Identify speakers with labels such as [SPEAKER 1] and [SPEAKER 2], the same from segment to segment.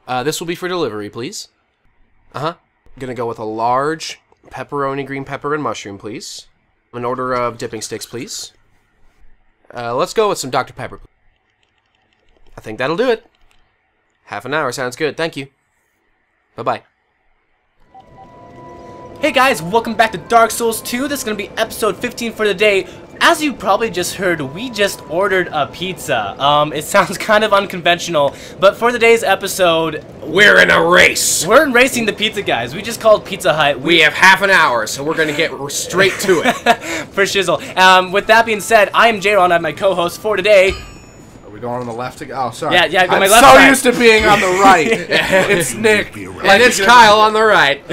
[SPEAKER 1] This will be for delivery, please. Gonna go with a large pepperoni, green pepper, and mushroom, please. An order of dipping sticks, please. Let's go with some Dr. Pepper. I think that'll do it. Half an hour sounds good. Thank you. Bye-bye.
[SPEAKER 2] Hey guys, welcome back to Dark Souls 2. This is going to be episode 15 for the day. As you probably just heard, we just ordered a pizza. It sounds kind of unconventional, but for today's episode,
[SPEAKER 1] We're in a race.
[SPEAKER 2] we're racing the pizza guys. We just called Pizza Hut.
[SPEAKER 1] We have half an hour, so we're gonna get straight to it.
[SPEAKER 2] For shizzle. With that being said, I am J-Ron. I'm my co-host for today.
[SPEAKER 3] Are we going on the left? Oh, sorry.
[SPEAKER 2] Yeah, go
[SPEAKER 3] I'm
[SPEAKER 2] my left
[SPEAKER 3] so
[SPEAKER 2] side.
[SPEAKER 3] used to being on the right. It's Nick.
[SPEAKER 1] And it's Kyle on the right.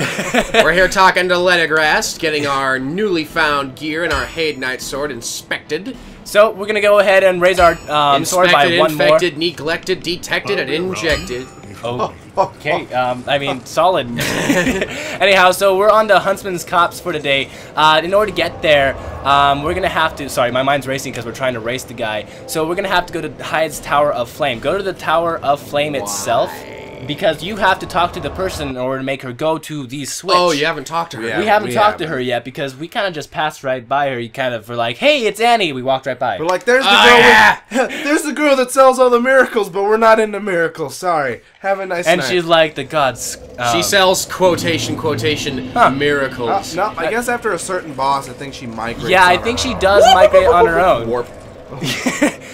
[SPEAKER 1] We're here talking to Lenegrast, getting our newly found gear and our Haydnite sword inspected.
[SPEAKER 2] So we're gonna go ahead and raise our sword by
[SPEAKER 1] Inspected,
[SPEAKER 2] one
[SPEAKER 1] infected, neglected, detected, and injected.
[SPEAKER 2] more. Okay, I mean, solid. Anyhow, so we're on to Huntsman's Cops for today. In order to get there, we're going to have to... Sorry, my mind's racing because we're trying to race the guy. So we're going to have to go to Hyde's Tower of Flame. Go to the Tower of Flame itself. Because you have to talk to the person in order to make her go to the switch.
[SPEAKER 1] Oh, you haven't talked to her yet.
[SPEAKER 2] We haven't talked to her yet because we kind of just passed right by her. You kind of were like, hey, it's Annie. We walked right by.
[SPEAKER 3] We're like, there's the girl there's the girl that sells all the miracles, but we're not into miracles. Sorry. Have a nice night.
[SPEAKER 2] And she's like, the gods...
[SPEAKER 1] She sells quotation, miracles.
[SPEAKER 3] No, I guess after a certain boss, I think she migrates.
[SPEAKER 2] Yeah, I
[SPEAKER 3] on
[SPEAKER 2] think
[SPEAKER 3] her
[SPEAKER 2] she
[SPEAKER 3] own.
[SPEAKER 2] does migrate on her own.
[SPEAKER 1] Warp.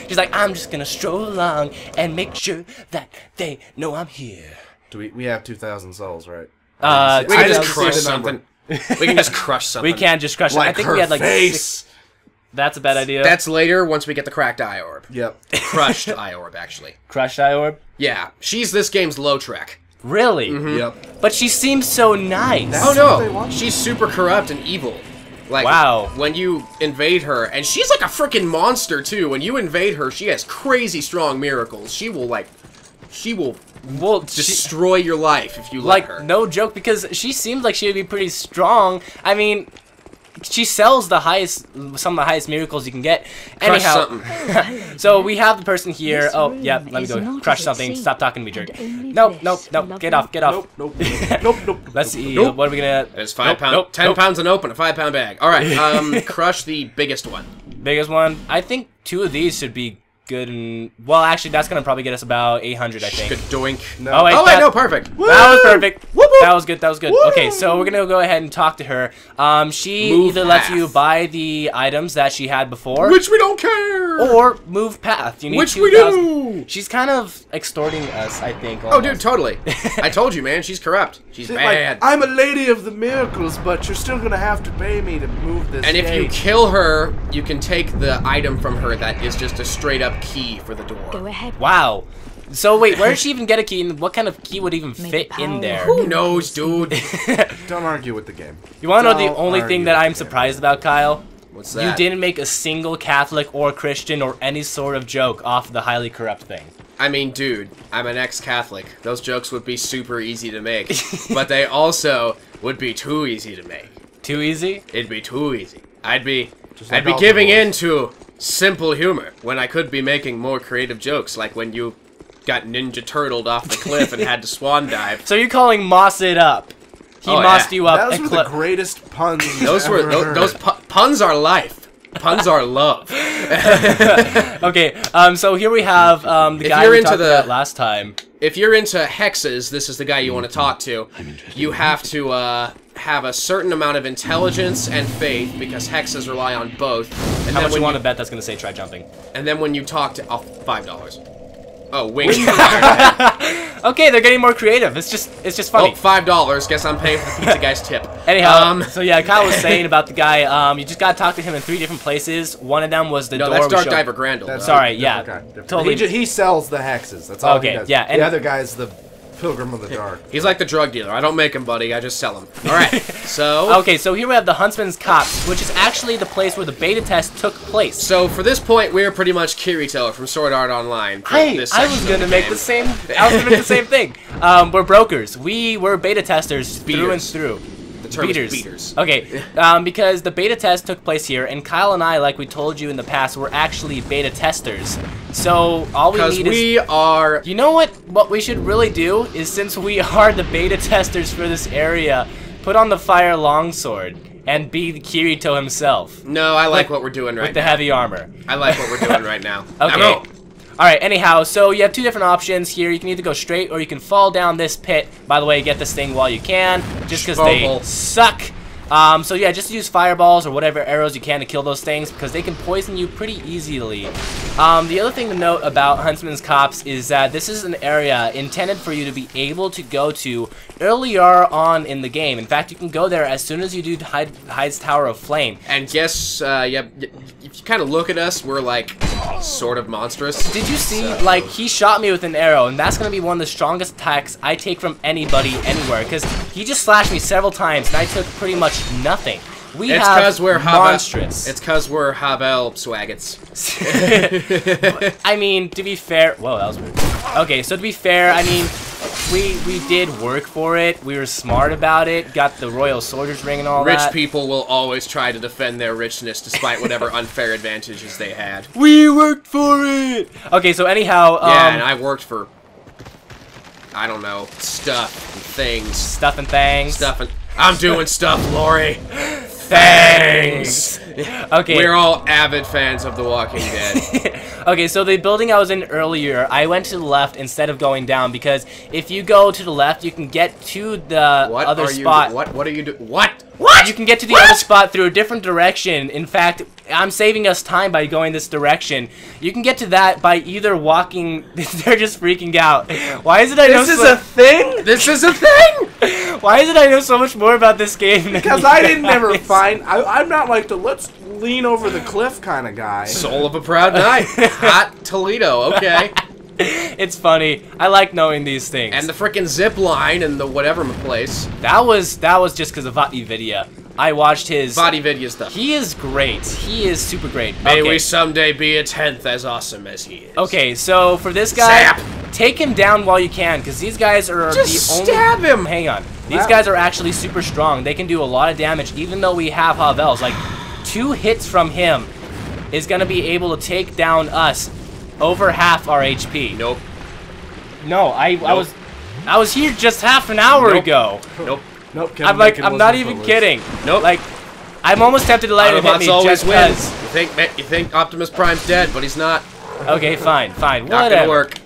[SPEAKER 2] She's like, I'm just gonna stroll along and make sure that they know I'm here.
[SPEAKER 3] Do we have 2,000 souls, right?
[SPEAKER 1] We can just
[SPEAKER 3] see
[SPEAKER 1] crush
[SPEAKER 3] the
[SPEAKER 1] something. We can just crush something.
[SPEAKER 2] We can't just crush it. I think we had like
[SPEAKER 3] face.
[SPEAKER 2] 6. That's a bad idea.
[SPEAKER 1] That's later once we get the cracked eye orb.
[SPEAKER 3] Yep.
[SPEAKER 1] Crushed eye orb, actually.
[SPEAKER 2] crushed eye orb.
[SPEAKER 1] Yeah, she's this game's low trek.
[SPEAKER 2] Really?
[SPEAKER 3] Yep.
[SPEAKER 2] But she seems so nice.
[SPEAKER 3] That's
[SPEAKER 1] Oh
[SPEAKER 3] what they
[SPEAKER 1] no,
[SPEAKER 3] want.
[SPEAKER 1] she's super corrupt and evil. Like,
[SPEAKER 2] Wow.
[SPEAKER 1] when you invade her, and she's like a freaking monster too. When you invade her, she has crazy strong miracles. She will
[SPEAKER 2] Well,
[SPEAKER 1] destroy your life if you let her.
[SPEAKER 2] no joke, because she seems like she would be pretty strong. I mean, she sells the highest, some of the highest miracles you can get.
[SPEAKER 1] Crush
[SPEAKER 2] Anyhow,
[SPEAKER 1] something.
[SPEAKER 2] so we have the person here. Oh, yeah, let me go. Crush something. Stop talking to me, jerk. Nope. Get off.
[SPEAKER 3] Nope. Nope.
[SPEAKER 2] Let's see.
[SPEAKER 1] Nope.
[SPEAKER 2] What are we gonna?
[SPEAKER 1] There's 5 pounds,
[SPEAKER 2] nope,
[SPEAKER 1] 10 pounds and open, a 5-pound bag. All right, crush the biggest one.
[SPEAKER 2] Biggest one. I think 2 of these should be good. And well, actually, that's gonna probably get us about 800. I think.
[SPEAKER 1] Good doink.
[SPEAKER 3] No.
[SPEAKER 2] Oh wait,
[SPEAKER 1] No, perfect.
[SPEAKER 2] that was perfect.
[SPEAKER 1] Whoop, whoop.
[SPEAKER 2] That was good. That was good.
[SPEAKER 3] Woo.
[SPEAKER 2] Okay, so we're gonna go ahead and talk to her. She
[SPEAKER 1] Move
[SPEAKER 2] either lets
[SPEAKER 1] path.
[SPEAKER 2] you buy the items that she had before,
[SPEAKER 1] Which we don't care.
[SPEAKER 2] or move path. You need
[SPEAKER 1] Which we
[SPEAKER 2] 2,000.
[SPEAKER 1] do.
[SPEAKER 2] She's kind of extorting us, I think.
[SPEAKER 1] Oh, dude,
[SPEAKER 2] almost.
[SPEAKER 1] totally. I told you, man. She's corrupt. She's
[SPEAKER 3] Like,
[SPEAKER 1] bad.
[SPEAKER 3] I'm a lady of the miracles, but you're still gonna have to pay me to move this
[SPEAKER 1] And if you
[SPEAKER 3] gate.
[SPEAKER 1] kill her, you can take the item from her that is just a straight-up key for the door.
[SPEAKER 4] Go ahead.
[SPEAKER 2] Wow. So wait, where did she even get a key, and what kind of key would even fit in there?
[SPEAKER 1] Who knows, dude?
[SPEAKER 3] Don't argue with the game.
[SPEAKER 2] You want to know the
[SPEAKER 3] Don't
[SPEAKER 2] only
[SPEAKER 3] argue
[SPEAKER 2] thing that
[SPEAKER 3] with
[SPEAKER 2] I'm
[SPEAKER 3] the game.
[SPEAKER 2] surprised about, Kyle?
[SPEAKER 1] What's
[SPEAKER 2] You
[SPEAKER 1] that?
[SPEAKER 2] didn't make a single Catholic or Christian or any sort of joke off the highly corrupt thing.
[SPEAKER 1] I mean, dude, I'm an ex-Catholic. Those jokes would be super easy to make, but they also would be too easy to make.
[SPEAKER 2] Too easy?
[SPEAKER 1] It'd be too easy. I'd be
[SPEAKER 3] like all
[SPEAKER 1] giving
[SPEAKER 3] the
[SPEAKER 1] in to simple humor when I could be making more creative jokes, like when you got Ninja Turtled off the cliff and had to swan dive.
[SPEAKER 2] So you're calling Moss it up? He
[SPEAKER 1] Oh,
[SPEAKER 2] mossed
[SPEAKER 1] yeah.
[SPEAKER 2] you up
[SPEAKER 3] Those
[SPEAKER 2] and
[SPEAKER 3] were the greatest puns.
[SPEAKER 1] Those were those puns are life. Puns are love.
[SPEAKER 2] Okay, so here we have the
[SPEAKER 1] If
[SPEAKER 2] guy
[SPEAKER 1] you're
[SPEAKER 2] we
[SPEAKER 1] into
[SPEAKER 2] talked
[SPEAKER 1] the-
[SPEAKER 2] about last time.
[SPEAKER 1] If you're into hexes, this is the guy you want to talk to. You have to have a certain amount of intelligence and faith, because hexes rely on both. And
[SPEAKER 2] How
[SPEAKER 1] then
[SPEAKER 2] much
[SPEAKER 1] when
[SPEAKER 2] you want to bet that's going to say try jumping?
[SPEAKER 1] And then when you talk to $5. Oh, wing.
[SPEAKER 2] Okay, they're getting more creative. It's just funny.
[SPEAKER 1] Oh, $5. Guess I'm paying for the pizza guy's tip.
[SPEAKER 2] Anyhow, so yeah, Kyle was saying about the guy. You just gotta talk to him in 3 different places. One of them was the
[SPEAKER 1] No,
[SPEAKER 2] door.
[SPEAKER 1] that's
[SPEAKER 2] we
[SPEAKER 1] Dark
[SPEAKER 2] showed-
[SPEAKER 1] Diver Grandel.
[SPEAKER 3] That's
[SPEAKER 1] though.
[SPEAKER 2] Sorry,
[SPEAKER 3] different
[SPEAKER 2] yeah,
[SPEAKER 3] guy, different.
[SPEAKER 2] totally.
[SPEAKER 3] He sells the hexes. That's all
[SPEAKER 2] Okay,
[SPEAKER 3] he does.
[SPEAKER 2] yeah, and-
[SPEAKER 3] the other guy's the Pilgrim of the Dark.
[SPEAKER 1] He's like the drug dealer. I don't make him, buddy. I just sell him. All right. So.
[SPEAKER 2] Okay, so here we have the Huntsman's Cops, which is actually the place where the beta test took place.
[SPEAKER 1] So for this point, we're pretty much Kirito from Sword Art Online. for
[SPEAKER 2] Hey,
[SPEAKER 1] this
[SPEAKER 2] I
[SPEAKER 1] section
[SPEAKER 2] was
[SPEAKER 1] of
[SPEAKER 2] gonna
[SPEAKER 1] the
[SPEAKER 2] make
[SPEAKER 1] game.
[SPEAKER 2] the same. I was gonna make the same thing. We're brokers. We're beta testers through and
[SPEAKER 1] Speeders.
[SPEAKER 2] through.
[SPEAKER 1] The term is beaters.
[SPEAKER 2] Okay, because the beta test took place here, and Kyle and I, like we told you in the past, were actually beta testers. So all we need
[SPEAKER 1] we are...
[SPEAKER 2] You know what? What we should really do is, since we are the beta testers for this area, put on the fire longsword and be Kirito himself.
[SPEAKER 1] No, I like what we're doing right now.
[SPEAKER 2] With the heavy armor.
[SPEAKER 1] I like what we're doing right now.
[SPEAKER 2] Okay.
[SPEAKER 1] Now go.
[SPEAKER 2] Alright, anyhow, so you have two different options here. You can either go straight or you can fall down this pit. By the way, get this thing while you can, just because they suck. So yeah, just use fireballs or whatever arrows you can to kill those things, because they can poison you pretty easily. The other thing to note about Huntsman's Copse is that this is an area intended for you to be able to go to earlier on in the game. In fact, you can go there as soon as you do Hyde's Tower of Flame.
[SPEAKER 1] And guess, yeah, if you kind of look at us, we're like sort of monstrous.
[SPEAKER 2] Did you see, like, he shot me with an arrow, and that's going to be one of the strongest attacks I take from anybody anywhere, because he just slashed me several times, and I took pretty much nothing. It's because we're monstrous.
[SPEAKER 1] It's because we're Havel Swaggets.
[SPEAKER 2] I mean, to be fair... Whoa, that was weird. Okay, so to be fair, I mean, we did work for it. We were smart about it. Got the Royal Soldier's Ring and all that.
[SPEAKER 1] Rich people will always try to defend their richness despite whatever unfair advantages they had.
[SPEAKER 2] We worked for it! Okay, so anyhow...
[SPEAKER 1] yeah, and I worked for... I don't know, stuff and things.
[SPEAKER 2] Stuff and things.
[SPEAKER 1] Stuff and... I'm doing stuff, Lori.
[SPEAKER 2] Thanks. Okay.
[SPEAKER 1] We're all avid fans of The Walking Dead.
[SPEAKER 2] Okay, so the building I was in earlier, I went to the left instead of going down, because if you go to the left, you can get to the other spot.
[SPEAKER 1] What are you doing? What?
[SPEAKER 2] You can get to the other spot through a different direction. In fact, I'm saving us time by going this direction. You can get to that by either walking... They're just freaking out. Why is it I know
[SPEAKER 3] This is a thing?
[SPEAKER 1] This is a thing?
[SPEAKER 2] Why is it I know so much more about this game?
[SPEAKER 3] Because I didn't ever find... I'm not like the let's lean over the cliff kind of guy.
[SPEAKER 1] Soul of a proud knight. Hot Toledo, okay.
[SPEAKER 2] It's funny. I like knowing these things.
[SPEAKER 1] And the frickin' zip line and the whatever place.
[SPEAKER 2] That was just because of Vatividya. I watched his...
[SPEAKER 1] Vatividya stuff.
[SPEAKER 2] He is great. He is super great.
[SPEAKER 1] May we someday be a 10th as awesome as he is.
[SPEAKER 2] Okay, so for this guy,
[SPEAKER 1] Zap!
[SPEAKER 2] Take him down while you can, because these guys are
[SPEAKER 1] just
[SPEAKER 2] the only...
[SPEAKER 1] stab him!
[SPEAKER 2] Hang on. These guys are actually super strong. They can do a lot of damage, even though we have Havels. Like, 2 hits from him is going to be able to take down us over half our HP.
[SPEAKER 1] Nope.
[SPEAKER 2] No, I was here just half an hour ago.
[SPEAKER 1] Nope.
[SPEAKER 3] Nope.
[SPEAKER 2] I'm not even kidding.
[SPEAKER 1] Nope.
[SPEAKER 2] Like, I'm almost tempted to let him hit me just because.
[SPEAKER 1] You think Optimus Prime's dead, but he's not.
[SPEAKER 2] Okay, fine.
[SPEAKER 1] Not gonna work.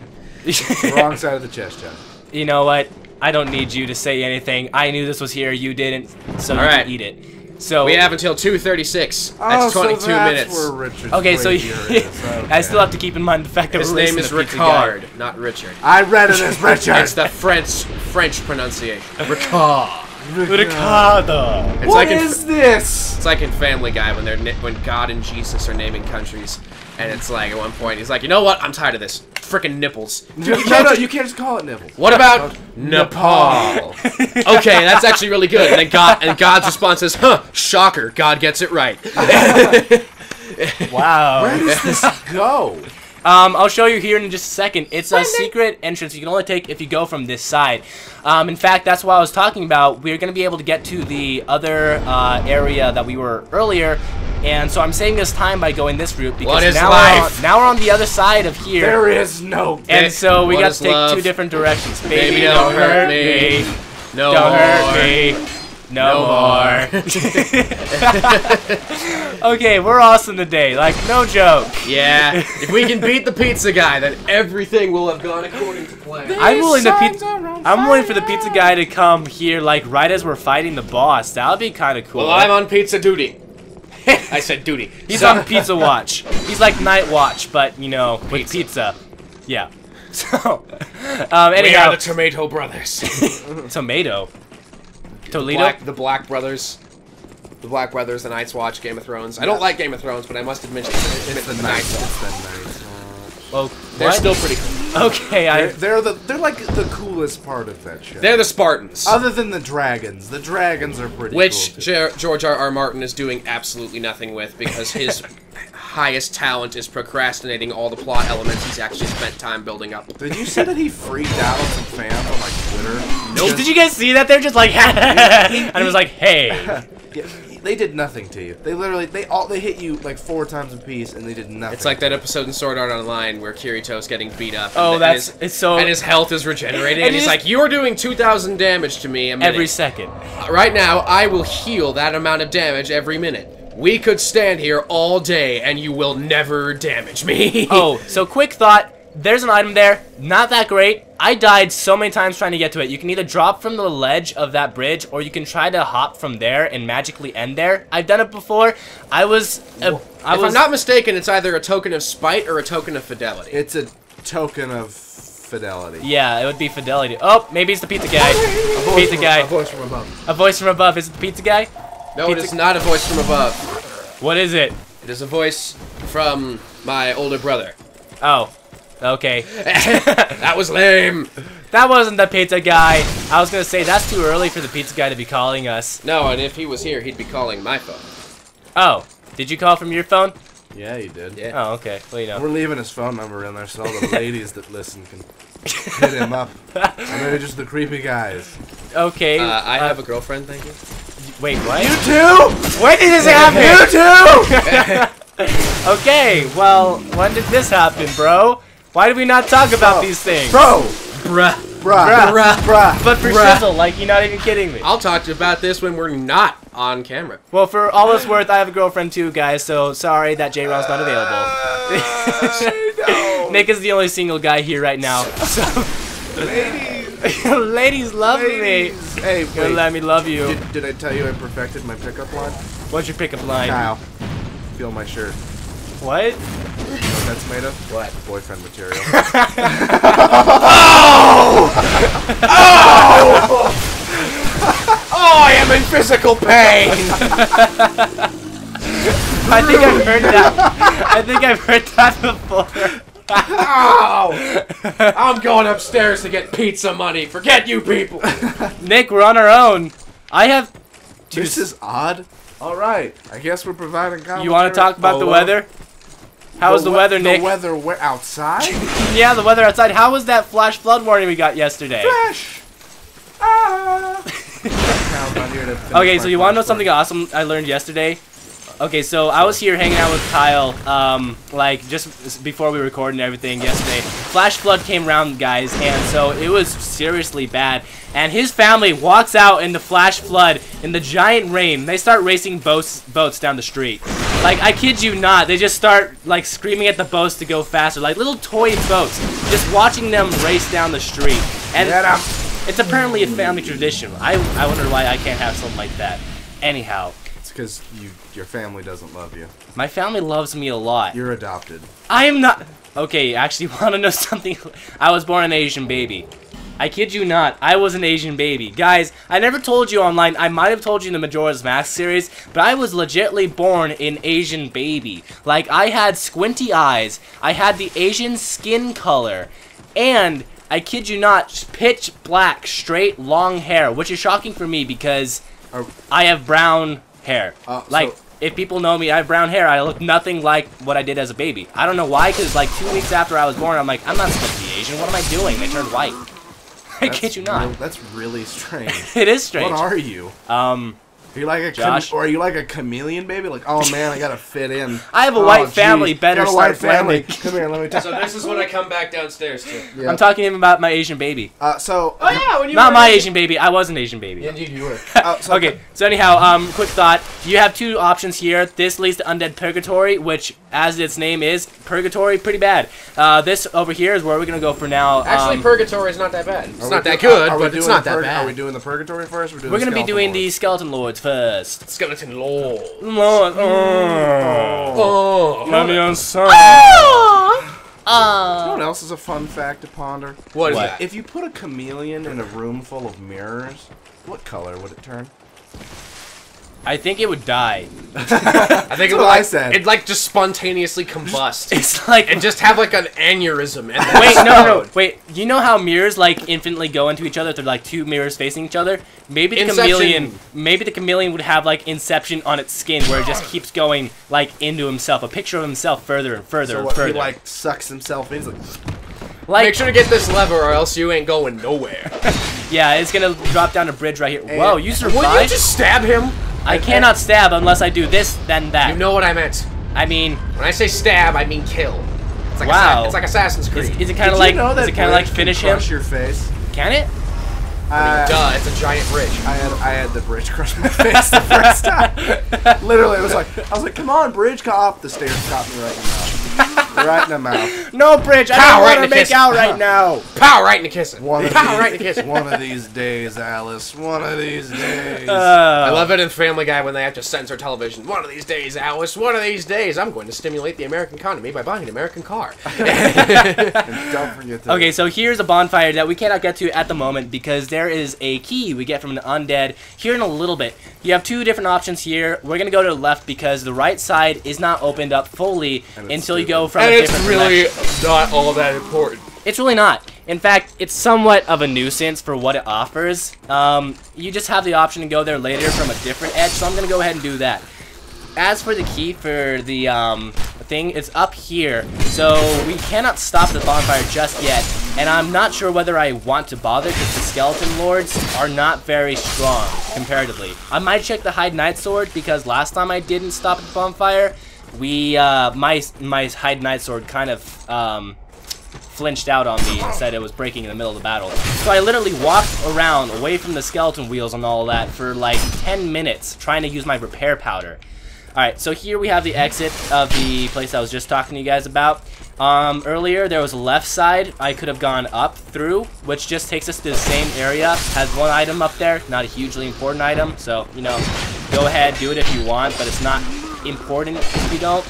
[SPEAKER 3] Wrong side of the chest, John.
[SPEAKER 2] You know what? I don't need you to say anything. I knew this was here. You didn't, so you can eat it. So
[SPEAKER 1] we have until 2:36. That's 22 minutes.
[SPEAKER 3] Where Richard's
[SPEAKER 2] okay, so
[SPEAKER 3] okay.
[SPEAKER 2] I still have to keep in mind the fact that
[SPEAKER 1] his name is Ricard, not Richard.
[SPEAKER 3] I read it as Richard.
[SPEAKER 1] It's the French pronunciation. Ricard.
[SPEAKER 2] Ricardo.
[SPEAKER 3] What is this?
[SPEAKER 1] It's like in Family Guy when God and Jesus are naming countries, and it's like at one point he's like, you know what? I'm tired of this. Frickin' nipples.
[SPEAKER 3] No, you can't just call it nipples.
[SPEAKER 1] What about Nepal? Okay, that's actually really good. And then God's response is, huh, shocker, God gets it right.
[SPEAKER 2] Wow.
[SPEAKER 3] Where does this go?
[SPEAKER 2] I'll show you here in just a second. It's a secret entrance you can only take if you go from this side. In fact, that's what I was talking about. We're going to be able to get to the other area that we were earlier. And so I'm saving us time by going this route because now we're on the other side of here.
[SPEAKER 3] There is no.
[SPEAKER 2] And so we got to take 2 different directions.
[SPEAKER 1] Baby, don't hurt me. No
[SPEAKER 2] don't
[SPEAKER 1] more.
[SPEAKER 2] Hurt me. No more. Okay, we're awesome today. Like, no joke.
[SPEAKER 1] Yeah. If we can beat the pizza guy, then everything will have gone according to plan.
[SPEAKER 2] I'm willing for the pizza guy to come here, like, right as we're fighting the boss. That would be kind of cool.
[SPEAKER 1] Well, I'm on pizza duty. I said duty.
[SPEAKER 2] He's on pizza watch. He's like night watch, but, you know, with pizza. Yeah. So, anyhow.
[SPEAKER 1] We are the Tomato Brothers.
[SPEAKER 2] Tomato? Toledo?
[SPEAKER 1] The Black Brothers. The Black Brothers, the Night's Watch, Game of Thrones. I don't like Game of Thrones, but I must admit it's the Night's Watch.
[SPEAKER 2] Well,
[SPEAKER 1] they're still pretty cool.
[SPEAKER 2] Okay,
[SPEAKER 3] they're like the coolest part of that show.
[SPEAKER 1] They're the Spartans.
[SPEAKER 3] Other than the dragons. The dragons are pretty
[SPEAKER 1] Which
[SPEAKER 3] cool.
[SPEAKER 1] George R.R. Martin is doing absolutely nothing with because his highest talent is procrastinating all the plot elements he's actually spent time building up.
[SPEAKER 3] Did you say that he freaked out on some fans on like Twitter.
[SPEAKER 2] Nope. Did you guys see that? They're just like, and it was like, hey.
[SPEAKER 3] Yeah, they did nothing to you. They literally, they hit you like 4 times a piece, and they did nothing.
[SPEAKER 1] It's like that episode in Sword Art Online where Kirito's getting beat up.
[SPEAKER 2] Oh,
[SPEAKER 1] and
[SPEAKER 2] it's so.
[SPEAKER 1] And his health is regenerating, and he's like, "You're doing 2,000 damage to me a minute.
[SPEAKER 2] Every second.
[SPEAKER 1] Right now, I will heal that amount of damage every minute. We could stand here all day, and you will never damage me."
[SPEAKER 2] Oh, so quick thought. There's an item there. Not that great. I died so many times trying to get to it. You can either drop from the ledge of that bridge, or you can try to hop from there and magically end there. I've done it before. If I'm
[SPEAKER 1] not mistaken, it's either a token of spite or a token of fidelity.
[SPEAKER 3] It's a token of fidelity.
[SPEAKER 2] Yeah, it would be fidelity. Oh, maybe it's the pizza guy. Pizza guy.
[SPEAKER 3] A voice from above.
[SPEAKER 2] A voice from above. Is it the pizza guy?
[SPEAKER 1] No,
[SPEAKER 2] pizza...
[SPEAKER 1] it is not a voice from above.
[SPEAKER 2] What is it?
[SPEAKER 1] It is a voice from my older brother.
[SPEAKER 2] Oh. Okay.
[SPEAKER 1] That was lame.
[SPEAKER 2] That wasn't the pizza guy. I was gonna say that's too early for the pizza guy to be calling us.
[SPEAKER 1] No, and if he was here, he'd be calling my phone.
[SPEAKER 2] Oh, did you call from your phone?
[SPEAKER 3] Yeah, you did.
[SPEAKER 1] Yeah.
[SPEAKER 2] Oh, okay. Well, you know.
[SPEAKER 3] We're leaving his phone number in there so all the ladies that listen can hit him up. Or maybe just the creepy guys.
[SPEAKER 2] Okay.
[SPEAKER 1] I have a girlfriend, thank you.
[SPEAKER 2] Wait, what?
[SPEAKER 3] You too?
[SPEAKER 2] When did this happen?
[SPEAKER 3] You too?
[SPEAKER 2] Okay, well, when did this happen, bro? Why did we not talk about these things?
[SPEAKER 3] Bro!
[SPEAKER 1] Bruh.
[SPEAKER 3] Bruh.
[SPEAKER 2] But for shizzle, like, you're not even kidding me.
[SPEAKER 1] I'll talk about this when we're not on camera.
[SPEAKER 2] Well, for all it's worth, I have a girlfriend too, guys, so sorry that J-Ron's not available.
[SPEAKER 3] No.
[SPEAKER 2] Nick is the only single guy here right now. So
[SPEAKER 3] Ladies.
[SPEAKER 2] Ladies love me.
[SPEAKER 3] Hey, wait.
[SPEAKER 2] Let me love you.
[SPEAKER 3] Did I tell you I perfected my pickup line?
[SPEAKER 2] What's your pickup line?
[SPEAKER 3] Kyle, feel my shirt.
[SPEAKER 2] What?
[SPEAKER 3] You know what that's made of?
[SPEAKER 1] What?
[SPEAKER 3] Boyfriend material.
[SPEAKER 1] Oh, I am in physical pain!
[SPEAKER 2] I think I've heard that. I think I've heard that before.
[SPEAKER 1] Ow! I'm going upstairs to get pizza money. Forget you people.
[SPEAKER 2] Nick, we're on our own. I have...
[SPEAKER 3] This is odd. Alright, I guess we're providing commentary.
[SPEAKER 2] You want to talk about the weather? How was the weather, Nick?
[SPEAKER 3] The weather outside?
[SPEAKER 2] Yeah, the weather outside. How was that flash flood warning we got yesterday?
[SPEAKER 3] Flash! Ah!
[SPEAKER 2] Okay, so you want to know something awesome I learned yesterday? Okay, so I was here hanging out with Kyle, like, just before we recorded and everything yesterday. Flash flood came around, guys, and so it was seriously bad. And his family walks out in the flash flood in the giant rain. They start racing boats down the street. Like, I kid you not, they just start, like, screaming at the boats to go faster. Like, little toy boats. Just watching them race down the street. And it's apparently a family tradition. I wonder why I can't have something like that. Anyhow.
[SPEAKER 3] It's because your family doesn't love you.
[SPEAKER 2] My family loves me a lot.
[SPEAKER 3] You're adopted.
[SPEAKER 2] I am not... Okay, actually, want to know something? I was born an Asian baby. I kid you not, I was an Asian baby. Guys, I never told you online, I might have told you in the Majora's Mask series, but I was legitimately born an Asian baby. Like, I had squinty eyes, I had the Asian skin color, and, I kid you not, pitch black, straight, long hair, which is shocking for me because I have brown hair. Like, if people know me, I have brown hair, I look nothing like what I did as a baby. I don't know why, because like 2 weeks after I was born, I'm like, I'm not supposed to be Asian, what am I doing? They turned white. I kid you not.
[SPEAKER 3] That's really strange.
[SPEAKER 2] It is strange.
[SPEAKER 3] What are you? Are you like a
[SPEAKER 2] Josh?
[SPEAKER 3] or are you like a chameleon baby? Like, oh man, I gotta fit in.
[SPEAKER 2] I have a white family. Better
[SPEAKER 3] got a white
[SPEAKER 2] start
[SPEAKER 3] family.
[SPEAKER 2] planning.
[SPEAKER 3] Come here, let me talk.
[SPEAKER 1] So this is when I come back downstairs to.
[SPEAKER 3] Yeah.
[SPEAKER 2] I'm talking to him about my Asian baby.
[SPEAKER 3] So.
[SPEAKER 1] Oh yeah, when you
[SPEAKER 2] Not
[SPEAKER 1] were
[SPEAKER 2] my Asian baby. I was an Asian baby.
[SPEAKER 1] Yeah, indeed you were.
[SPEAKER 2] Okay, so anyhow, quick thought. You have two options here. This leads to Undead Purgatory, which, as its name is, Purgatory, pretty bad. This over here is where we're gonna go for now.
[SPEAKER 1] Actually, Purgatory is not that bad. It's not that
[SPEAKER 3] good,
[SPEAKER 1] good, but it's not that bad.
[SPEAKER 3] Are we doing the Purgatory first?
[SPEAKER 2] We're gonna be doing the Skeleton Lords first.
[SPEAKER 1] Skeleton Lord.
[SPEAKER 2] Lord.
[SPEAKER 1] Oh.
[SPEAKER 2] Let me answer.
[SPEAKER 3] You know what else is a fun fact to ponder?
[SPEAKER 1] What is that?
[SPEAKER 3] If you put a chameleon in a room full of mirrors, what color would it turn?
[SPEAKER 2] I think it would die.
[SPEAKER 1] I think
[SPEAKER 3] I said.
[SPEAKER 1] It'd like just spontaneously combust.
[SPEAKER 2] It's like
[SPEAKER 1] and just have like an aneurysm. And
[SPEAKER 2] wait, no. Wait, you know how mirrors like infinitely go into each other? They're like two mirrors facing each other. Maybe the chameleon would have like Inception on its skin, where it just keeps going like into himself, a picture of himself further and further and further.
[SPEAKER 3] He like sucks himself in. He's like,
[SPEAKER 2] Like,
[SPEAKER 1] make sure to get this lever or else you ain't going nowhere.
[SPEAKER 2] yeah, it's gonna drop down a bridge right here. Whoa, you survived?
[SPEAKER 1] Will you just stab him?
[SPEAKER 2] I cannot stab unless I do this, then that.
[SPEAKER 1] You know what I meant.
[SPEAKER 2] I mean,
[SPEAKER 1] when I say stab, I mean kill. It's like
[SPEAKER 2] wow.
[SPEAKER 1] It's like Assassin's Creed.
[SPEAKER 2] Is it kind of like? Is it kind of like finish him?
[SPEAKER 3] Crush your face.
[SPEAKER 2] Can it?
[SPEAKER 1] Duh, it's a giant bridge.
[SPEAKER 3] I had the bridge crush my face the first time. Literally, it was like, I was like, come on, bridge, cop. The stairs caught me right in the mouth. Right in the mouth.
[SPEAKER 2] No, bridge, I don't want to make out right now.
[SPEAKER 1] Pow, right in the kissing.
[SPEAKER 3] Pow, right in the kissing. One of these days, Alice. One of these days.
[SPEAKER 1] I love it in Family Guy when they have to censor television. One of these days, Alice. One of these days, I'm going to stimulate the American economy by buying an American car.
[SPEAKER 3] And don't forget to...
[SPEAKER 2] Okay, so here's a bonfire that we cannot get to at the moment because there is a key we get from an undead here in a little bit. You have two different options here. We're going to go to the left because the right side is not opened up fully until you go from a different direction.
[SPEAKER 1] Not all that important.
[SPEAKER 2] It's really not. In fact, it's somewhat of a nuisance for what it offers. You just have the option to go there later from a different edge, so I'm going to go ahead and do that. As for the key for the thing, it's up here, so we cannot stop the bonfire just yet, and I'm not sure whether I want to bother because the skeleton lords are not very strong comparatively. I might check the Hide Knight Sword because last time I didn't stop the bonfire, my Hide Knight Sword kind of flinched out on me and said it was breaking in the middle of the battle. So I literally walked around away from the skeleton wheels and all that for like 10 minutes trying to use my repair powder. Alright, so here we have the exit of the place I was just talking to you guys about. Earlier there was a left side I could have gone up through, which just takes us to the same area. Has one item up there, not a hugely important item, so, you know, go ahead, do it if you want, but it's not important if you don't.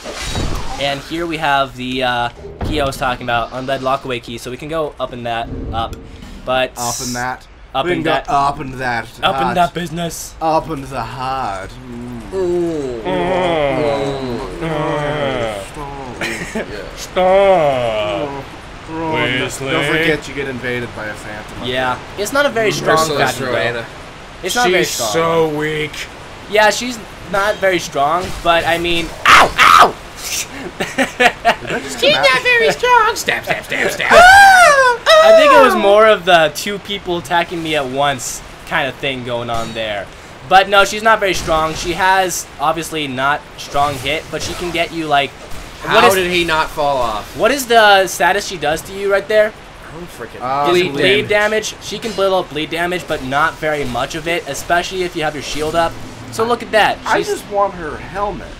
[SPEAKER 2] And here we have the key I was talking about, Undead Lockaway key, so we can go up in that, but...
[SPEAKER 3] Up in that.
[SPEAKER 2] Up in that.
[SPEAKER 3] Up in that.
[SPEAKER 2] Up in that business.
[SPEAKER 3] Up in the heart.
[SPEAKER 2] Stop.
[SPEAKER 3] Don't forget you get invaded by a phantom.
[SPEAKER 2] Yeah, it's not a very strong phantom though. It's not very strong.
[SPEAKER 1] She's so weak.
[SPEAKER 2] Yeah, she's not very strong, but I mean, ow, ow!
[SPEAKER 1] She's not very strong. Stab, stab, stab, stab.
[SPEAKER 2] I think it was more of the two people attacking me at once kind of thing going on there. But no, she's not very strong. She has obviously not strong hit, but she can get you like.
[SPEAKER 1] How did he not fall off?
[SPEAKER 2] What is the status she does to you right there?
[SPEAKER 1] I don't freaking
[SPEAKER 2] bleed damage. She can build up bleed damage, but not very much of it, especially if you have your shield up. So look at that.
[SPEAKER 3] I just want her helmet.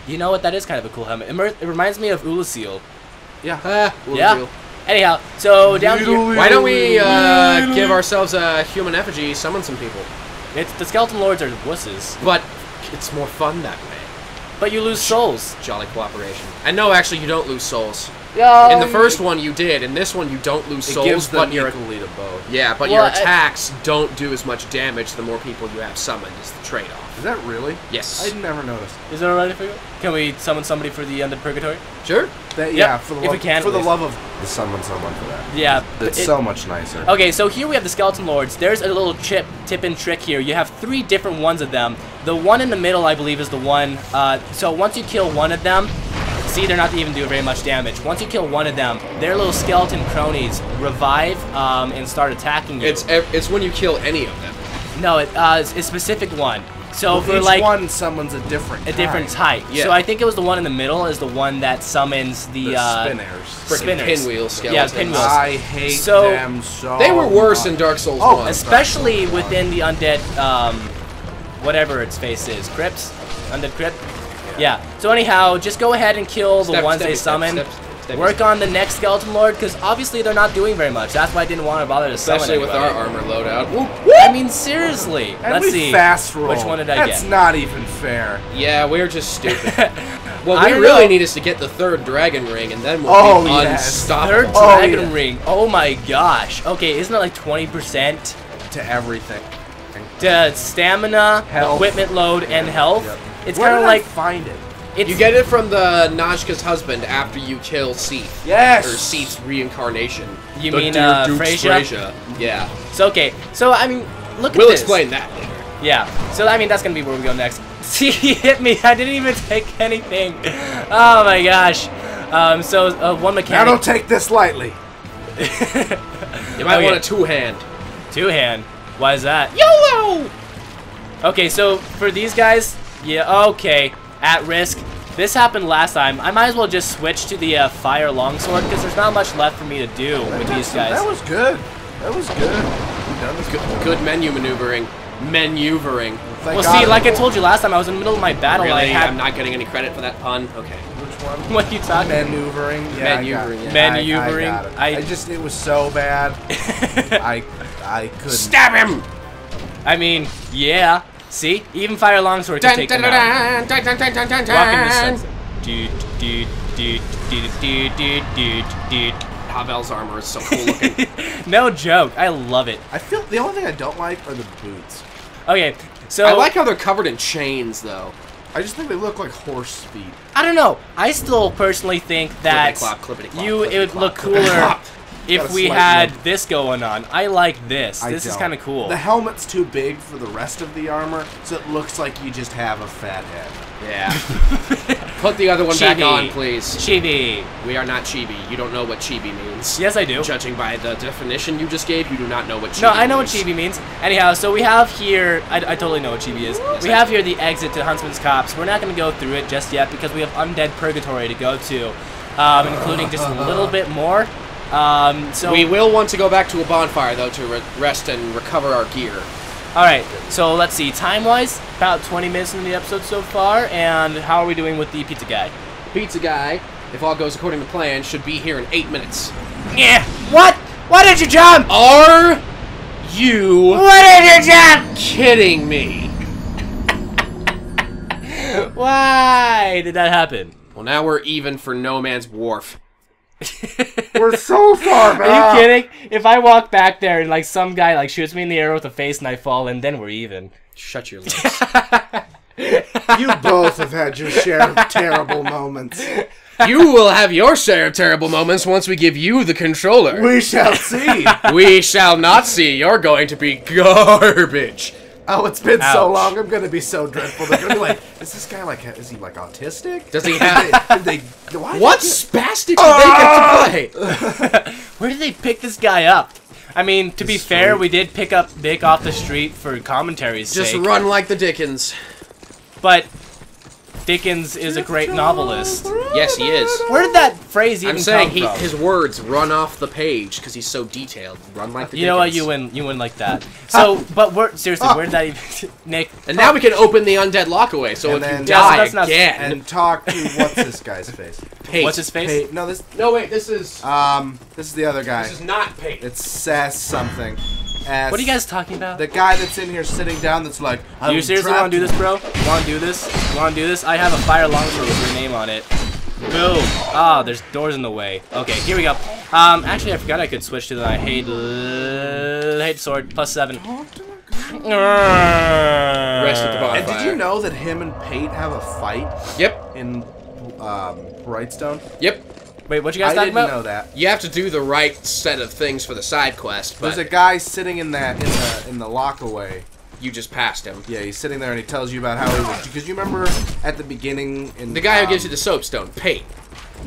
[SPEAKER 2] You know what? That is kind of a cool helmet. It reminds me of Ulasil.
[SPEAKER 3] Yeah.
[SPEAKER 2] Yeah. Anyhow, so down here.
[SPEAKER 1] Why don't we give ourselves a human effigy, summon some people?
[SPEAKER 2] The skeleton lords are wusses.
[SPEAKER 1] But it's more fun that way.
[SPEAKER 2] But you lose souls.
[SPEAKER 1] Jolly cooperation. And no, actually, you don't lose souls.
[SPEAKER 2] No,
[SPEAKER 1] in the first one, you did. In this one, you don't lose souls.
[SPEAKER 3] Gives them
[SPEAKER 1] but your
[SPEAKER 3] equally to both.
[SPEAKER 1] Yeah, but your attacks don't do as much damage the more people you have summoned. Is the trade-off.
[SPEAKER 3] Is that really?
[SPEAKER 1] Yes.
[SPEAKER 3] I never noticed.
[SPEAKER 2] Is that alright for you? Can we summon somebody for the Undead Purgatory?
[SPEAKER 1] Sure.
[SPEAKER 3] Yeah, for the
[SPEAKER 2] if we can,
[SPEAKER 3] for the love of summon someone for that.
[SPEAKER 2] Yeah.
[SPEAKER 3] It's so much nicer.
[SPEAKER 2] Okay, so here we have the skeleton lords. There's a little tip and trick here. You have 3 different ones of them. The one in the middle, I believe, is the one. So once you kill one of them, see, they're not even doing very much damage. Once you kill one of them, their little skeleton cronies revive and start attacking you.
[SPEAKER 1] It's when you kill any of them.
[SPEAKER 2] No, it's a specific one. So for
[SPEAKER 3] each
[SPEAKER 2] like
[SPEAKER 3] one summons a different type.
[SPEAKER 2] Yeah. So I think it was the one in the middle is the one that summons the
[SPEAKER 3] spinners.
[SPEAKER 1] Pinwheel skeletons.
[SPEAKER 2] Yeah, pinwheels.
[SPEAKER 3] I hate them so
[SPEAKER 1] They were worse in Dark Souls 1.
[SPEAKER 2] Especially within the undead, whatever its face is, crypts, undead crypt. Yeah. So anyhow, just go ahead and kill the ones they summon. Work on the next skeleton lord because obviously they're not doing very much. That's why I didn't want to bother to summon
[SPEAKER 1] Especially with
[SPEAKER 2] anybody.
[SPEAKER 1] our armor loadout.
[SPEAKER 2] I mean, seriously.
[SPEAKER 3] And
[SPEAKER 2] Let's
[SPEAKER 3] we
[SPEAKER 2] see.
[SPEAKER 3] Fast roll.
[SPEAKER 2] Which one did I get?
[SPEAKER 3] That's not even fair.
[SPEAKER 1] Yeah, we're just stupid. What we really need is to get the 3rd dragon ring, and then we'll be unstoppable.
[SPEAKER 2] 3rd dragon ring. Oh my gosh. Okay, isn't it like 20%
[SPEAKER 3] to everything?
[SPEAKER 2] to stamina,
[SPEAKER 3] health,
[SPEAKER 2] equipment load, and health?
[SPEAKER 3] Yep.
[SPEAKER 2] It's kind of like
[SPEAKER 3] find it.
[SPEAKER 1] You get it from the Najka's husband after you kill Seath.
[SPEAKER 3] Yes!
[SPEAKER 1] Or Seath's reincarnation.
[SPEAKER 2] You mean Freyja?
[SPEAKER 1] Yeah.
[SPEAKER 2] So okay, so I mean, look at this.
[SPEAKER 1] We'll explain that later.
[SPEAKER 2] Yeah, so I mean, that's gonna be where we go next. See, he hit me. I didn't even take anything. Oh my gosh. One mechanic.
[SPEAKER 3] Now don't take this lightly.
[SPEAKER 1] You might want a two-hand.
[SPEAKER 2] Two-hand? Why is that? YOLO! Okay, so for these guys, yeah, okay, at risk. This happened last time. I might as well just switch to the fire longsword because there's not much left for me to do with these guys.
[SPEAKER 3] That was good. That was good. That was
[SPEAKER 1] good menu maneuvering. Maneuvering.
[SPEAKER 2] Well, see, like I told you last time, I was in the middle of my battle.
[SPEAKER 1] Really?
[SPEAKER 2] And
[SPEAKER 1] I'm not getting any credit for that pun. Okay.
[SPEAKER 3] Which one?
[SPEAKER 2] What are you talking about?
[SPEAKER 3] Maneuvering. Yeah,
[SPEAKER 1] maneuvering. Yeah.
[SPEAKER 2] Maneuvering.
[SPEAKER 3] I just, it was so bad. I couldn't.
[SPEAKER 1] Stab him!
[SPEAKER 2] I mean, yeah. See? Even fire longsword can take them out. Walking this sunset.
[SPEAKER 1] Havel's armor is so cool looking.
[SPEAKER 2] No joke. I love it.
[SPEAKER 3] I feel the only thing I don't like are the boots.
[SPEAKER 2] Okay, so
[SPEAKER 1] I like how they're covered in chains, though.
[SPEAKER 3] I just think they look like horse feet.
[SPEAKER 2] I don't know. I still personally think that it would look cooler if we had this going on. I like this. This is kind of cool.
[SPEAKER 3] The helmet's too big for the rest of the armor, so it looks like you just have a fat head.
[SPEAKER 1] Yeah. Put the other one back on, please.
[SPEAKER 2] Chibi.
[SPEAKER 1] We are not chibi. You don't know what chibi means.
[SPEAKER 2] Yes, I do.
[SPEAKER 1] Judging by the definition you just gave, you do not know what chibi means.
[SPEAKER 2] No, I know what chibi means. Anyhow, so we have here... I totally know what chibi is. We have here the exit to Huntsman's Copse. We're not going to go through it just yet because we have Undead Purgatory to go to, including just a little bit more. So
[SPEAKER 1] we will want to go back to a bonfire, though, to rest and recover our gear.
[SPEAKER 2] Alright, so let's see. Time-wise, about 20 minutes into the episode so far, and how are we doing with the pizza guy?
[SPEAKER 1] Pizza guy, if all goes according to plan, should be here in 8 minutes.
[SPEAKER 2] Yeah. What? Why did you jump?
[SPEAKER 1] Are you...
[SPEAKER 2] What did you jump?
[SPEAKER 1] Kidding me?
[SPEAKER 2] Why did that happen?
[SPEAKER 1] Well, now we're even for No Man's Wharf.
[SPEAKER 3] We're so far back.
[SPEAKER 2] Are you kidding? If I walk back there and like some guy like shoots me in the air with a face and I fall in, then we're even.
[SPEAKER 1] Shut your lips.
[SPEAKER 3] You both have had your share of terrible moments.
[SPEAKER 1] You will have your share of terrible moments once we give you the controller.
[SPEAKER 3] We shall see.
[SPEAKER 1] We shall not see. You're going to be garbage.
[SPEAKER 3] Oh, it's been so long. I'm gonna be so dreadful. They're gonna be like, is this guy like, is he like autistic?
[SPEAKER 1] Does he have?
[SPEAKER 3] What
[SPEAKER 1] spastic do they get to play?
[SPEAKER 2] Where did they pick this guy up? I mean, to be fair, we did pick up Vic off the street for commentary's sake.
[SPEAKER 1] Just run like the Dickens.
[SPEAKER 2] But Dickens is a great novelist.
[SPEAKER 1] Yes, he is.
[SPEAKER 2] Where did that phrase even come from?
[SPEAKER 1] I'm saying his words run off the page because he's so detailed. Run like the Dickens.
[SPEAKER 2] You know what? You win like that. So, but seriously, where did that even... Nick?
[SPEAKER 1] And now we can open the undead lockaway, so if you die again...
[SPEAKER 3] And talk to, what's this guy's face?
[SPEAKER 2] Pate. What's his face?
[SPEAKER 3] Pate. No, this...
[SPEAKER 1] No, wait, this is...
[SPEAKER 3] This is the other guy.
[SPEAKER 1] This is not Pate.
[SPEAKER 3] It's Sass something.
[SPEAKER 2] What are you guys talking about?
[SPEAKER 3] The guy that's in here sitting down that's like,
[SPEAKER 2] you seriously want to do this, bro? You want to do this? You want to do this? I have a fire longsword with your name on it. Boom. Ah, there's doors in the way. Okay, here we go. Actually, I forgot I could switch to the hate sword, +7.
[SPEAKER 1] Rest at the bonfire.
[SPEAKER 3] And did you know that him and Pate have a fight?
[SPEAKER 1] Yep.
[SPEAKER 3] In Brightstone?
[SPEAKER 1] Yep.
[SPEAKER 2] Wait, what you guys talking about?
[SPEAKER 3] I didn't know that.
[SPEAKER 1] You have to do the right set of things for the side quest, but...
[SPEAKER 3] There's a guy sitting in that, in the lockaway.
[SPEAKER 1] You just passed him.
[SPEAKER 3] Yeah, he's sitting there and he tells you about how he was... Because you remember at the beginning...
[SPEAKER 1] The guy who gives you the soapstone, Pate.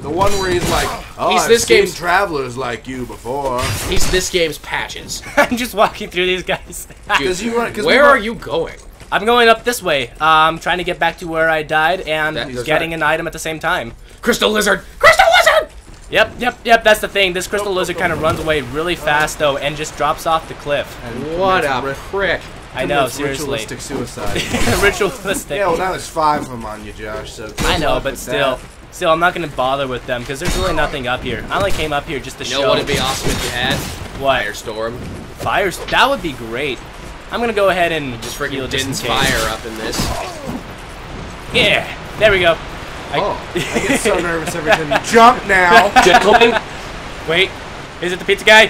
[SPEAKER 3] The one where he's like, oh, I've seen travelers like you before.
[SPEAKER 1] He's this game's Patches.
[SPEAKER 2] I'm just walking through these guys.
[SPEAKER 1] Dude, where are you going?
[SPEAKER 2] I'm going up this way. Trying to get back to where I died and getting an item at the same time.
[SPEAKER 1] Crystal Lizard! Crystal Lizard!
[SPEAKER 2] Yep, that's the thing. This Crystal Lizard kind of runs away really fast, though, and just drops off the cliff.
[SPEAKER 3] And
[SPEAKER 1] what a prick.
[SPEAKER 2] I know, seriously.
[SPEAKER 3] Ritualistic suicide.
[SPEAKER 2] Ritualistic.
[SPEAKER 3] Yeah, well, now there's 5 of them on you, Josh, so...
[SPEAKER 2] I know, but still, I'm not going to bother with them, because there's really nothing up here. I only came up here just to show...
[SPEAKER 1] You know what would be awesome if you had?
[SPEAKER 2] What?
[SPEAKER 1] Firestorm.
[SPEAKER 2] That would be great. I'm going to go ahead and...
[SPEAKER 1] Just freaking Din's fire up in this.
[SPEAKER 2] Yeah, there we go.
[SPEAKER 3] I get so nervous every time you jump now.
[SPEAKER 1] Gentlemen.
[SPEAKER 2] Wait, is it the pizza guy?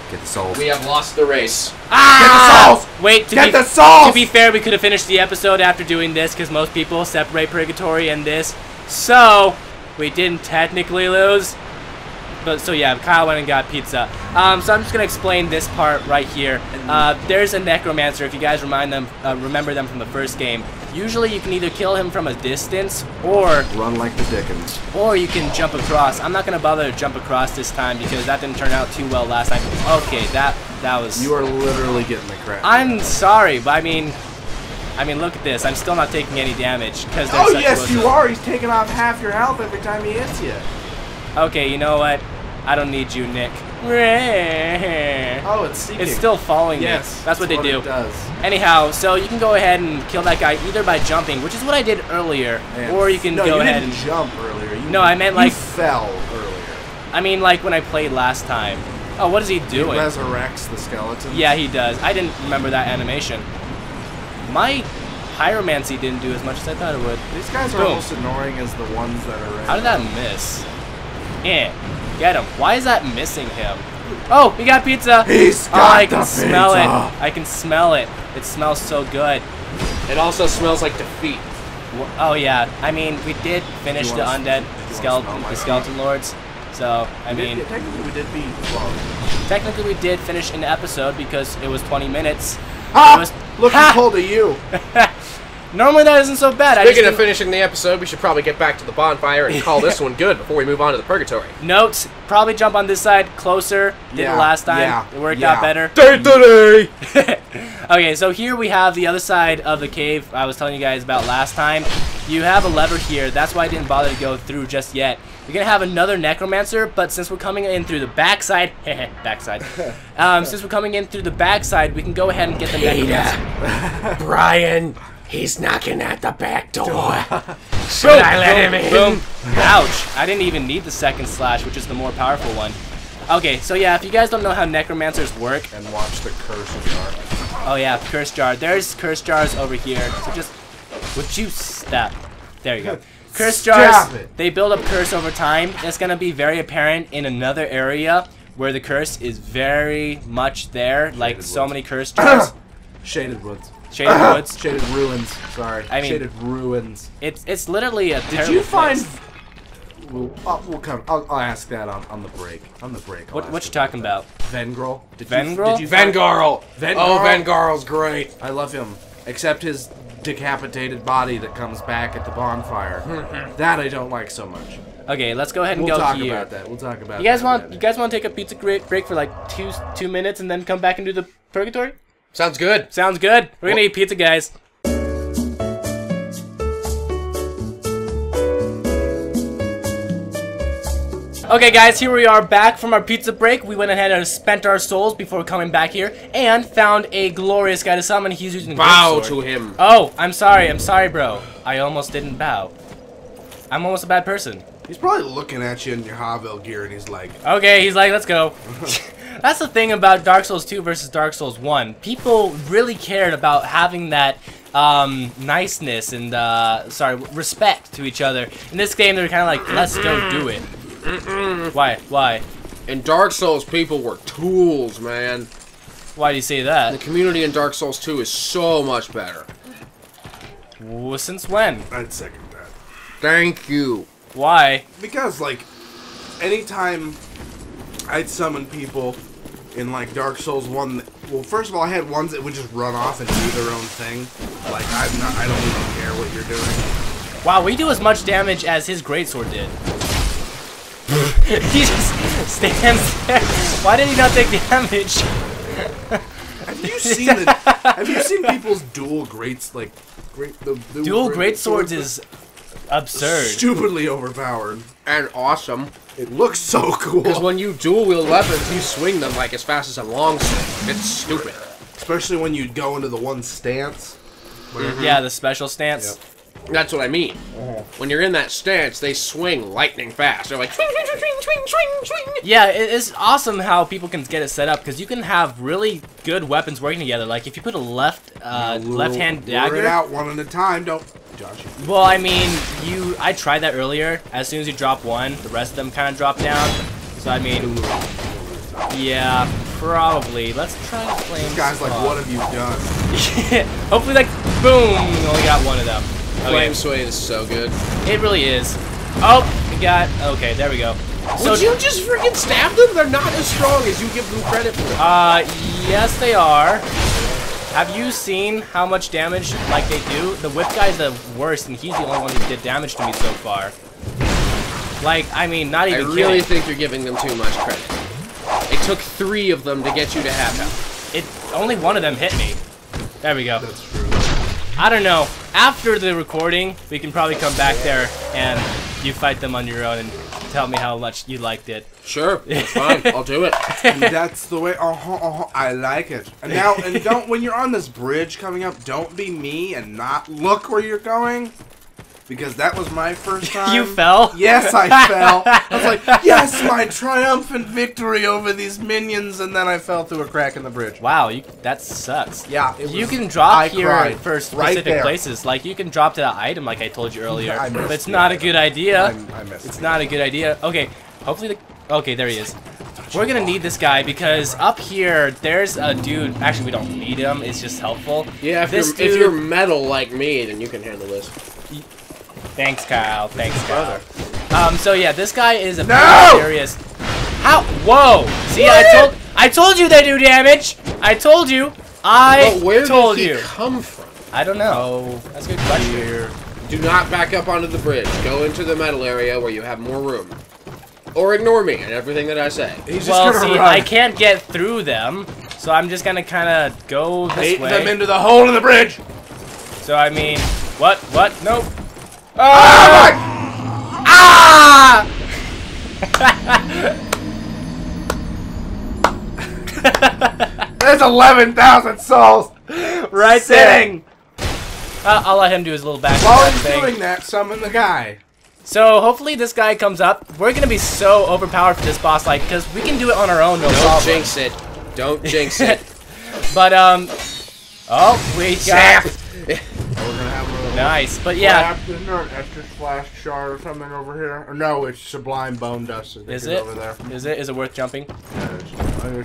[SPEAKER 3] Get the souls.
[SPEAKER 1] We have lost the race.
[SPEAKER 2] Ah!
[SPEAKER 3] Get the souls!
[SPEAKER 2] Wait, to be fair, we could have finished the episode after doing this, because most people separate Purgatory and this. So, we didn't technically lose. But so yeah, Kyle went and got pizza. So I'm just gonna explain this part right here. There's a Necromancer. If you guys remember them from the first game, Usually you can either kill him from a distance or
[SPEAKER 3] Run like the Dickens.
[SPEAKER 2] or you can jump across. I'm not gonna bother to jump across this time because that didn't turn out too well last time. Okay, that was.
[SPEAKER 3] You are literally getting the crap.
[SPEAKER 2] I'm sorry, but I mean, look at this. I'm still not taking any damage because they're
[SPEAKER 3] Oh
[SPEAKER 2] such
[SPEAKER 3] yes,
[SPEAKER 2] close
[SPEAKER 3] you
[SPEAKER 2] up.
[SPEAKER 3] are. He's taking off half your health every time he hits you.
[SPEAKER 2] Okay, you know what? I don't need you, Nick.
[SPEAKER 3] Oh, it's seeking.
[SPEAKER 2] It's still following
[SPEAKER 3] Yes,
[SPEAKER 2] me. That's what they do.
[SPEAKER 3] It does.
[SPEAKER 2] Anyhow, so you can go ahead and kill that guy either by jumping, which is what I did earlier,
[SPEAKER 3] Man.
[SPEAKER 2] or you can
[SPEAKER 3] No,
[SPEAKER 2] go
[SPEAKER 3] you
[SPEAKER 2] ahead
[SPEAKER 3] didn't
[SPEAKER 2] and
[SPEAKER 3] jump earlier.
[SPEAKER 2] No, I meant
[SPEAKER 3] you
[SPEAKER 2] like
[SPEAKER 3] fell earlier.
[SPEAKER 2] I mean like when I played last time. Oh, what is he
[SPEAKER 3] He
[SPEAKER 2] doing?
[SPEAKER 3] resurrects the skeleton.
[SPEAKER 2] Yeah, he does. I didn't remember that animation. My pyromancy didn't do as much as I thought it would.
[SPEAKER 3] These guys are
[SPEAKER 2] Boom.
[SPEAKER 3] almost annoying as the ones that are.
[SPEAKER 2] How did that miss? Get him. Why is that missing him? Oh, he got pizza.
[SPEAKER 3] He's got
[SPEAKER 2] I can
[SPEAKER 3] the
[SPEAKER 2] smell
[SPEAKER 3] pizza.
[SPEAKER 2] it. I can smell it. It smells so good.
[SPEAKER 1] It also smells like defeat.
[SPEAKER 2] Oh yeah. I mean, we did finish
[SPEAKER 3] You
[SPEAKER 2] the
[SPEAKER 3] wanna-
[SPEAKER 2] undead
[SPEAKER 3] you
[SPEAKER 2] skeleton,
[SPEAKER 3] wanna smell
[SPEAKER 2] the
[SPEAKER 3] my
[SPEAKER 2] skeleton lords. So I mean,
[SPEAKER 3] technically we did beat. Well,
[SPEAKER 2] technically we did finish an episode because it was 20 minutes.
[SPEAKER 3] ah!
[SPEAKER 2] It was,
[SPEAKER 3] Look,
[SPEAKER 2] Ha!
[SPEAKER 3] he pulled a U.
[SPEAKER 2] Normally that isn't so bad.
[SPEAKER 1] Speaking
[SPEAKER 2] I
[SPEAKER 1] of
[SPEAKER 2] just
[SPEAKER 1] finishing the episode, we should probably get back to the bonfire and call this one good before we move on to the Purgatory.
[SPEAKER 2] notes. Probably jump on this side closer. Did
[SPEAKER 3] Yeah,
[SPEAKER 2] it last time.
[SPEAKER 3] yeah,
[SPEAKER 2] It worked
[SPEAKER 3] yeah.
[SPEAKER 2] out better.
[SPEAKER 1] Day.
[SPEAKER 2] Okay, so here we have the other side of the cave I was telling you guys about last time. You have a lever here. That's why I didn't bother to go through just yet. You're going to have another Necromancer, but since we're coming in through the backside, backside. Since we're coming in through the backside, we can go ahead and get the Necromancer.
[SPEAKER 1] Brian, he's knocking at the back door. Should
[SPEAKER 2] Boom,
[SPEAKER 1] I let him in?
[SPEAKER 2] boom. Ouch. I didn't even need the second slash, which is the more powerful one. Okay, so yeah, if you guys don't know how Necromancers work,
[SPEAKER 3] And watch the curse jar.
[SPEAKER 2] oh yeah, curse jar. There's curse jars over here. So just, would you stop? There you go. Curse
[SPEAKER 3] Stop
[SPEAKER 2] jars,
[SPEAKER 3] it.
[SPEAKER 2] they build up curse over time. It's going to be very apparent in another area where the curse is very much there. Like
[SPEAKER 3] Shaded
[SPEAKER 2] so
[SPEAKER 3] woods.
[SPEAKER 2] many curse jars.
[SPEAKER 3] Shaded woods.
[SPEAKER 2] Shaded woods.
[SPEAKER 3] Shaded ruins. Sorry.
[SPEAKER 2] I mean-
[SPEAKER 3] Shaded ruins.
[SPEAKER 2] It's literally a
[SPEAKER 3] Did
[SPEAKER 2] terrible
[SPEAKER 3] you find?
[SPEAKER 2] place.
[SPEAKER 3] We'll come. I'll ask that on the break. On the break.
[SPEAKER 2] What you talking about?
[SPEAKER 3] Vengrel.
[SPEAKER 2] Vengrel?
[SPEAKER 3] Did you find-
[SPEAKER 1] Vengarl.
[SPEAKER 3] Vengarl?
[SPEAKER 1] Oh, Vengarl's great.
[SPEAKER 3] I love him. Except his decapitated body that comes back at the bonfire. That I don't like so much.
[SPEAKER 2] Okay, let's go ahead and
[SPEAKER 3] We'll
[SPEAKER 2] go
[SPEAKER 3] talk
[SPEAKER 2] here.
[SPEAKER 3] about that. We'll talk about.
[SPEAKER 2] You guys
[SPEAKER 3] that
[SPEAKER 2] want
[SPEAKER 3] later.
[SPEAKER 2] you guys want to take a pizza break for like two minutes and then come back and do the purgatory?
[SPEAKER 1] Sounds good.
[SPEAKER 2] Sounds good. We're gonna eat pizza, guys. Okay, guys, here we are back from our pizza break. We went ahead and spent our souls before coming back here and found a glorious guy to summon. He's using a
[SPEAKER 1] Bow
[SPEAKER 2] greatsword.
[SPEAKER 1] to him.
[SPEAKER 2] Oh, I'm sorry, bro. I almost didn't bow. I'm almost a bad person.
[SPEAKER 3] He's probably looking at you in your Havel gear, and he's like,
[SPEAKER 2] Okay, he's like, let's go. That's the thing about Dark Souls 2 versus Dark Souls 1. People really cared about having that niceness and, respect to each other. In this game, they're kind of like, let's go do it. Why?
[SPEAKER 1] In Dark Souls, people were tools, man.
[SPEAKER 2] Why do you say
[SPEAKER 1] The
[SPEAKER 2] that?
[SPEAKER 1] community in Dark Souls 2 is so much better.
[SPEAKER 2] Since when?
[SPEAKER 3] I'd second that.
[SPEAKER 1] Thank you.
[SPEAKER 2] Why?
[SPEAKER 3] Because, like, anytime I'd summon people in, like, Dark Souls 1, well, first of all, I had ones that would just run off and do their own thing. Like, I don't even care what you're doing.
[SPEAKER 2] Wow, we do as much damage as his greatsword did. He just stands there. Why did he not take damage?
[SPEAKER 3] Have you seen people's dual greats, like, the
[SPEAKER 2] Dual greatswords is absurd.
[SPEAKER 3] stupidly overpowered.
[SPEAKER 1] And awesome.
[SPEAKER 3] It looks so cool.
[SPEAKER 1] Because when you dual wield weapons, you swing them like as fast as a long swing. It's stupid.
[SPEAKER 3] Especially when you go into the one stance.
[SPEAKER 2] Yeah, the special stance.
[SPEAKER 1] That's what I mean. When you're in that stance, they swing lightning fast. They're like swing, swing, swing, swing, swing, swing.
[SPEAKER 2] Yeah, it's awesome how people can get it set up because you can have really good weapons working together. Like if you put a left-hand
[SPEAKER 3] Lure it
[SPEAKER 2] dagger.
[SPEAKER 3] out one at a time. Don't, Josh.
[SPEAKER 2] Well, I mean, I tried that earlier. As soon as you drop one, the rest of them kind of drop down. So I mean, yeah, probably. Let's try to flame.
[SPEAKER 3] This guy's like, what have you done?
[SPEAKER 2] Hopefully, like, boom, we only got one of them. Okay,
[SPEAKER 1] Flame sway is so good.
[SPEAKER 2] it really is. Oh, we got. Okay, there we go. So,
[SPEAKER 1] Would you just freaking stab them? They're not as strong as you give them credit for.
[SPEAKER 2] yes, they are. Have you seen how much damage like they do? The whip guy's the worst, and he's the only one who did damage to me so far. Like, I mean, not even
[SPEAKER 1] I really
[SPEAKER 2] kidding.
[SPEAKER 1] think you're giving them too much credit. It took 3 of them to get you to half health.
[SPEAKER 2] Only one of them hit me. There we go.
[SPEAKER 3] That's true.
[SPEAKER 2] I don't know. After the recording, we can probably come back there and you fight them on your own and tell me how much you liked it.
[SPEAKER 1] Sure, that's fine. I'll do it.
[SPEAKER 3] And that's the way. I like it. And now, don't when you're on this bridge coming up, don't be me and not look where you're going, because that was my first time.
[SPEAKER 2] You fell?
[SPEAKER 3] Yes, I fell. I was like, yes, my triumphant victory over these minions, and then I fell through a crack in the bridge.
[SPEAKER 2] Wow, that sucks.
[SPEAKER 3] Yeah,
[SPEAKER 2] you can drop here
[SPEAKER 3] cried.
[SPEAKER 2] for specific
[SPEAKER 3] Right
[SPEAKER 2] places. Like, you can drop to that item like I told you earlier.
[SPEAKER 3] I missed
[SPEAKER 2] But it's
[SPEAKER 3] the
[SPEAKER 2] not a
[SPEAKER 3] item.
[SPEAKER 2] good idea.
[SPEAKER 3] I missed
[SPEAKER 2] It's
[SPEAKER 3] it.
[SPEAKER 2] not a good idea. Okay, hopefully okay, there he is. We're gonna need this guy because up here there's a dude. Actually, we don't need him. It's just helpful.
[SPEAKER 1] Yeah, if you're metal like me, then you can handle this.
[SPEAKER 2] Thanks, Kyle. Thanks, Kyle. So yeah, this guy is a
[SPEAKER 3] No!
[SPEAKER 2] pretty serious. How? Whoa! See, I told you they do damage. I told you.
[SPEAKER 1] But where
[SPEAKER 2] told
[SPEAKER 1] did he
[SPEAKER 2] you.
[SPEAKER 1] come from?
[SPEAKER 2] I don't know. That's a good question.
[SPEAKER 1] Do not back up onto the bridge. Go into the metal area where you have more room. Or ignore me and everything that I say.
[SPEAKER 3] He's just
[SPEAKER 2] Well,
[SPEAKER 3] gonna
[SPEAKER 2] see,
[SPEAKER 3] run.
[SPEAKER 2] I can't get through them, so I'm just gonna kind of go this
[SPEAKER 3] Bait
[SPEAKER 2] way.
[SPEAKER 3] them into the hole in the bridge.
[SPEAKER 2] So I mean, what? Nope.
[SPEAKER 3] Ah! There's 11,000 souls
[SPEAKER 2] Right
[SPEAKER 3] sitting.
[SPEAKER 2] I'll let him do his little back
[SPEAKER 3] While he's
[SPEAKER 2] thing.
[SPEAKER 3] doing that, summon the guy.
[SPEAKER 2] So hopefully this guy comes up. We're gonna be so overpowered for this boss, like, because we can do it on our own, no
[SPEAKER 1] Don't
[SPEAKER 2] problem.
[SPEAKER 1] jinx it. Don't jinx it.
[SPEAKER 2] But oh, we got
[SPEAKER 3] We're gonna have a little
[SPEAKER 2] nice. But yeah,
[SPEAKER 3] Estus Flash shard or something over here. Or no, it's Sublime Bone Dust.
[SPEAKER 2] is it?
[SPEAKER 3] Over there.
[SPEAKER 2] Is it worth jumping?
[SPEAKER 3] Yeah, it's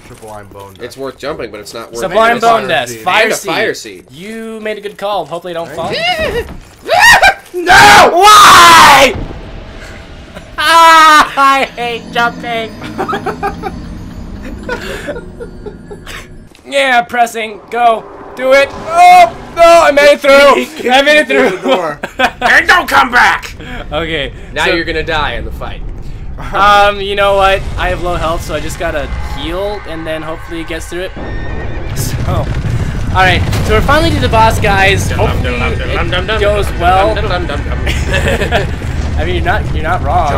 [SPEAKER 3] Sublime Bone Dust.
[SPEAKER 1] It's worth jumping, but it's not worth
[SPEAKER 2] Sublime
[SPEAKER 1] it.
[SPEAKER 2] Bone Dust,
[SPEAKER 3] seed.
[SPEAKER 2] Fire
[SPEAKER 1] And a
[SPEAKER 2] Seed.
[SPEAKER 1] Fire Seed.
[SPEAKER 2] You made a good call. Hopefully, don't fall.
[SPEAKER 3] No!
[SPEAKER 2] Why? I hate jumping. Yeah, pressing. Go. Do it. Oh, no, I made it through. I made it through.
[SPEAKER 3] The door.
[SPEAKER 1] And don't come back!
[SPEAKER 2] Okay.
[SPEAKER 1] Now
[SPEAKER 2] so,
[SPEAKER 1] you're gonna die in the fight.
[SPEAKER 2] you know what? I have low health, so I just gotta heal, and then hopefully it gets through it. So, alright. So we're finally to the boss, guys. Hopefully it goes well. I mean, you're not wrong.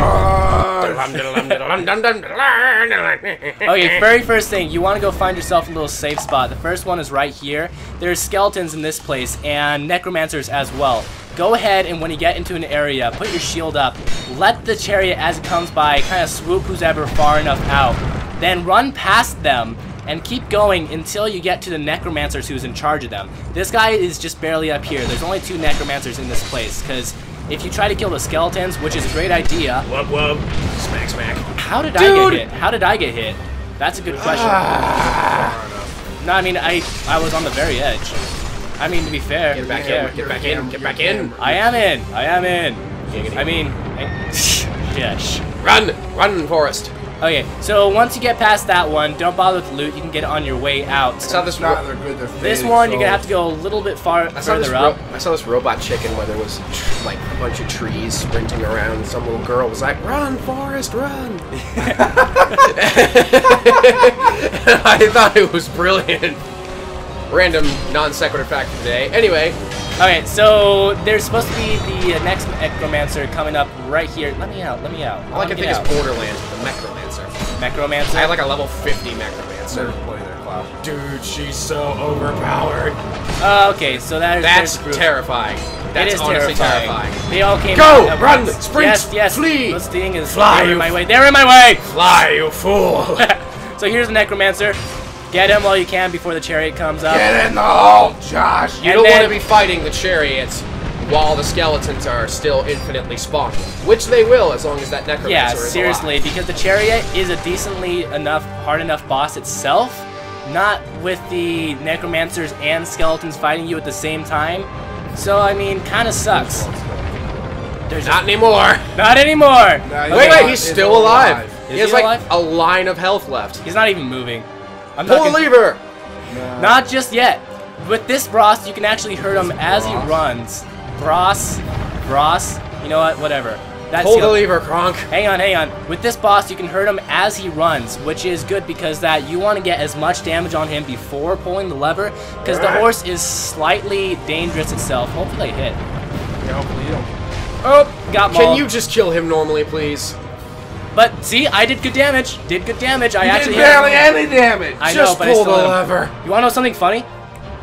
[SPEAKER 2] Okay, very first thing, you want to go find yourself a little safe spot. The first one is right here. There's skeletons in this place and necromancers as well. Go ahead and when you get into an area, put your shield up. Let the chariot as it comes by kind of swoop who's ever far enough out. Then run past them and keep going until you get to the necromancers who's in charge of them. This guy is just barely up here. There's only 2 necromancers in this place because if you try to kill the skeletons, which is a great idea.
[SPEAKER 1] Wub wub. Smack smack.
[SPEAKER 2] How did I get hit? How did I get hit? That's a good question. No, I mean, I was on the very edge. I mean, to be fair.
[SPEAKER 1] Get back in. Get back in. Get back in.
[SPEAKER 2] I am in. I am in. I mean, yes.
[SPEAKER 1] Run! Run, Forest!
[SPEAKER 2] Okay, so once you get past that one, don't bother with loot. You can get it on your way out.
[SPEAKER 1] I saw this
[SPEAKER 3] Not they're good. They're
[SPEAKER 2] This
[SPEAKER 3] fading
[SPEAKER 2] one, you're gonna have
[SPEAKER 3] souls.
[SPEAKER 2] to go a little bit further up.
[SPEAKER 1] I saw this robot chicken where there was like a bunch of trees sprinting around, and some little girl was like, "Run, Forest, run!" I thought it was brilliant. Random non sequitur fact of the day. Anyway,
[SPEAKER 2] Okay, so there's supposed to be the next Necromancer coming up right here. Let me out. Let me out.
[SPEAKER 1] all I can think is Borderlands with the Necromancer.
[SPEAKER 2] Necromancer.
[SPEAKER 1] I had like a level 50 Necromancer.
[SPEAKER 3] Play their class.
[SPEAKER 1] Dude, she's so overpowered.
[SPEAKER 2] Okay, so that's
[SPEAKER 1] That's
[SPEAKER 2] proof.
[SPEAKER 1] terrifying. That's
[SPEAKER 2] It is
[SPEAKER 1] honestly
[SPEAKER 2] terrifying.
[SPEAKER 1] terrifying.
[SPEAKER 2] They all came
[SPEAKER 1] Go!
[SPEAKER 2] out at
[SPEAKER 1] Run!
[SPEAKER 2] once.
[SPEAKER 1] Sprint!
[SPEAKER 2] Yes, yes.
[SPEAKER 1] Flee!
[SPEAKER 2] This thing is
[SPEAKER 1] Fly,
[SPEAKER 2] they're in
[SPEAKER 1] you
[SPEAKER 2] my way. They're in my way!
[SPEAKER 1] Fly, you fool!
[SPEAKER 2] So here's the Necromancer. Get him while you can before the chariot comes up.
[SPEAKER 3] Get in the hole, Josh.
[SPEAKER 1] You
[SPEAKER 2] And
[SPEAKER 1] don't want
[SPEAKER 2] then-
[SPEAKER 1] to be fighting the chariots while the skeletons are still infinitely spawning, which they will as long as that necromancer
[SPEAKER 2] Yeah,
[SPEAKER 1] is
[SPEAKER 2] seriously,
[SPEAKER 1] alive.
[SPEAKER 2] because the chariot is a decently hard enough boss itself, not with the necromancers and skeletons fighting you at the same time. So I mean, kind of sucks. There's
[SPEAKER 1] Not anymore.
[SPEAKER 2] not anymore.
[SPEAKER 3] Nah,
[SPEAKER 1] Wait, he's still alive.
[SPEAKER 2] Is
[SPEAKER 1] He has
[SPEAKER 2] he
[SPEAKER 1] like
[SPEAKER 2] alive?
[SPEAKER 1] a line of health left.
[SPEAKER 2] He's not even moving. I'm
[SPEAKER 1] Pull
[SPEAKER 2] not
[SPEAKER 1] the lever.
[SPEAKER 2] Not just yet. with this Bros, you can actually hurt him as he runs. Bros. You know what? Whatever.
[SPEAKER 1] Pull the lever, Kronk.
[SPEAKER 2] Hang on. With this boss, you can hurt him as he runs, which is good because that you want to get as much damage on him before pulling the lever, because the horse is slightly dangerous itself. Hopefully I hit.
[SPEAKER 3] Yeah, hopefully you don't.
[SPEAKER 2] Oh, got mauled.
[SPEAKER 1] Can you just kill him normally, please?
[SPEAKER 2] But see, I did good damage. I actually
[SPEAKER 3] did barely any damage.
[SPEAKER 2] I
[SPEAKER 1] Just
[SPEAKER 2] know, but
[SPEAKER 1] pull
[SPEAKER 2] I still
[SPEAKER 1] the
[SPEAKER 2] am.
[SPEAKER 1] lever.
[SPEAKER 2] You want to know something funny?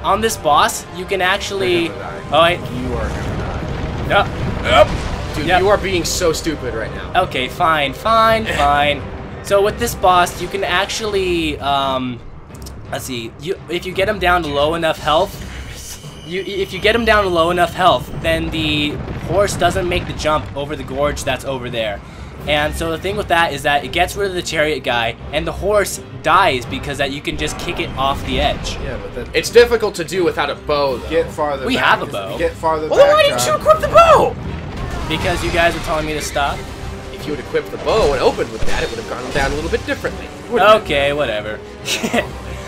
[SPEAKER 2] On this boss, you can actually.
[SPEAKER 3] You're gonna die.
[SPEAKER 2] Oh wait.
[SPEAKER 3] You are gonna die.
[SPEAKER 2] Yep.
[SPEAKER 1] Dude,
[SPEAKER 2] Yep.
[SPEAKER 1] you are being so stupid right now.
[SPEAKER 2] Okay, fine. So with this boss, you can actually, let's see, if you get him down to low enough health, then the horse doesn't make the jump over the gorge that's over there. And so the thing with that is that it gets rid of the chariot guy, and the horse dies because that you can just kick it off the edge.
[SPEAKER 3] Yeah, but then
[SPEAKER 1] It's difficult to do without a bow, though.
[SPEAKER 3] get farther.
[SPEAKER 2] We
[SPEAKER 3] back,
[SPEAKER 2] have a
[SPEAKER 3] 'cause if
[SPEAKER 2] bow.
[SPEAKER 3] you Get farther.
[SPEAKER 1] Well, then
[SPEAKER 3] back,
[SPEAKER 1] why didn't you
[SPEAKER 3] John.
[SPEAKER 1] equip the bow?
[SPEAKER 2] Because you guys were telling me to stop.
[SPEAKER 1] If you had equipped the bow and opened with that, it would have gone down a little bit differently.
[SPEAKER 2] Okay, whatever.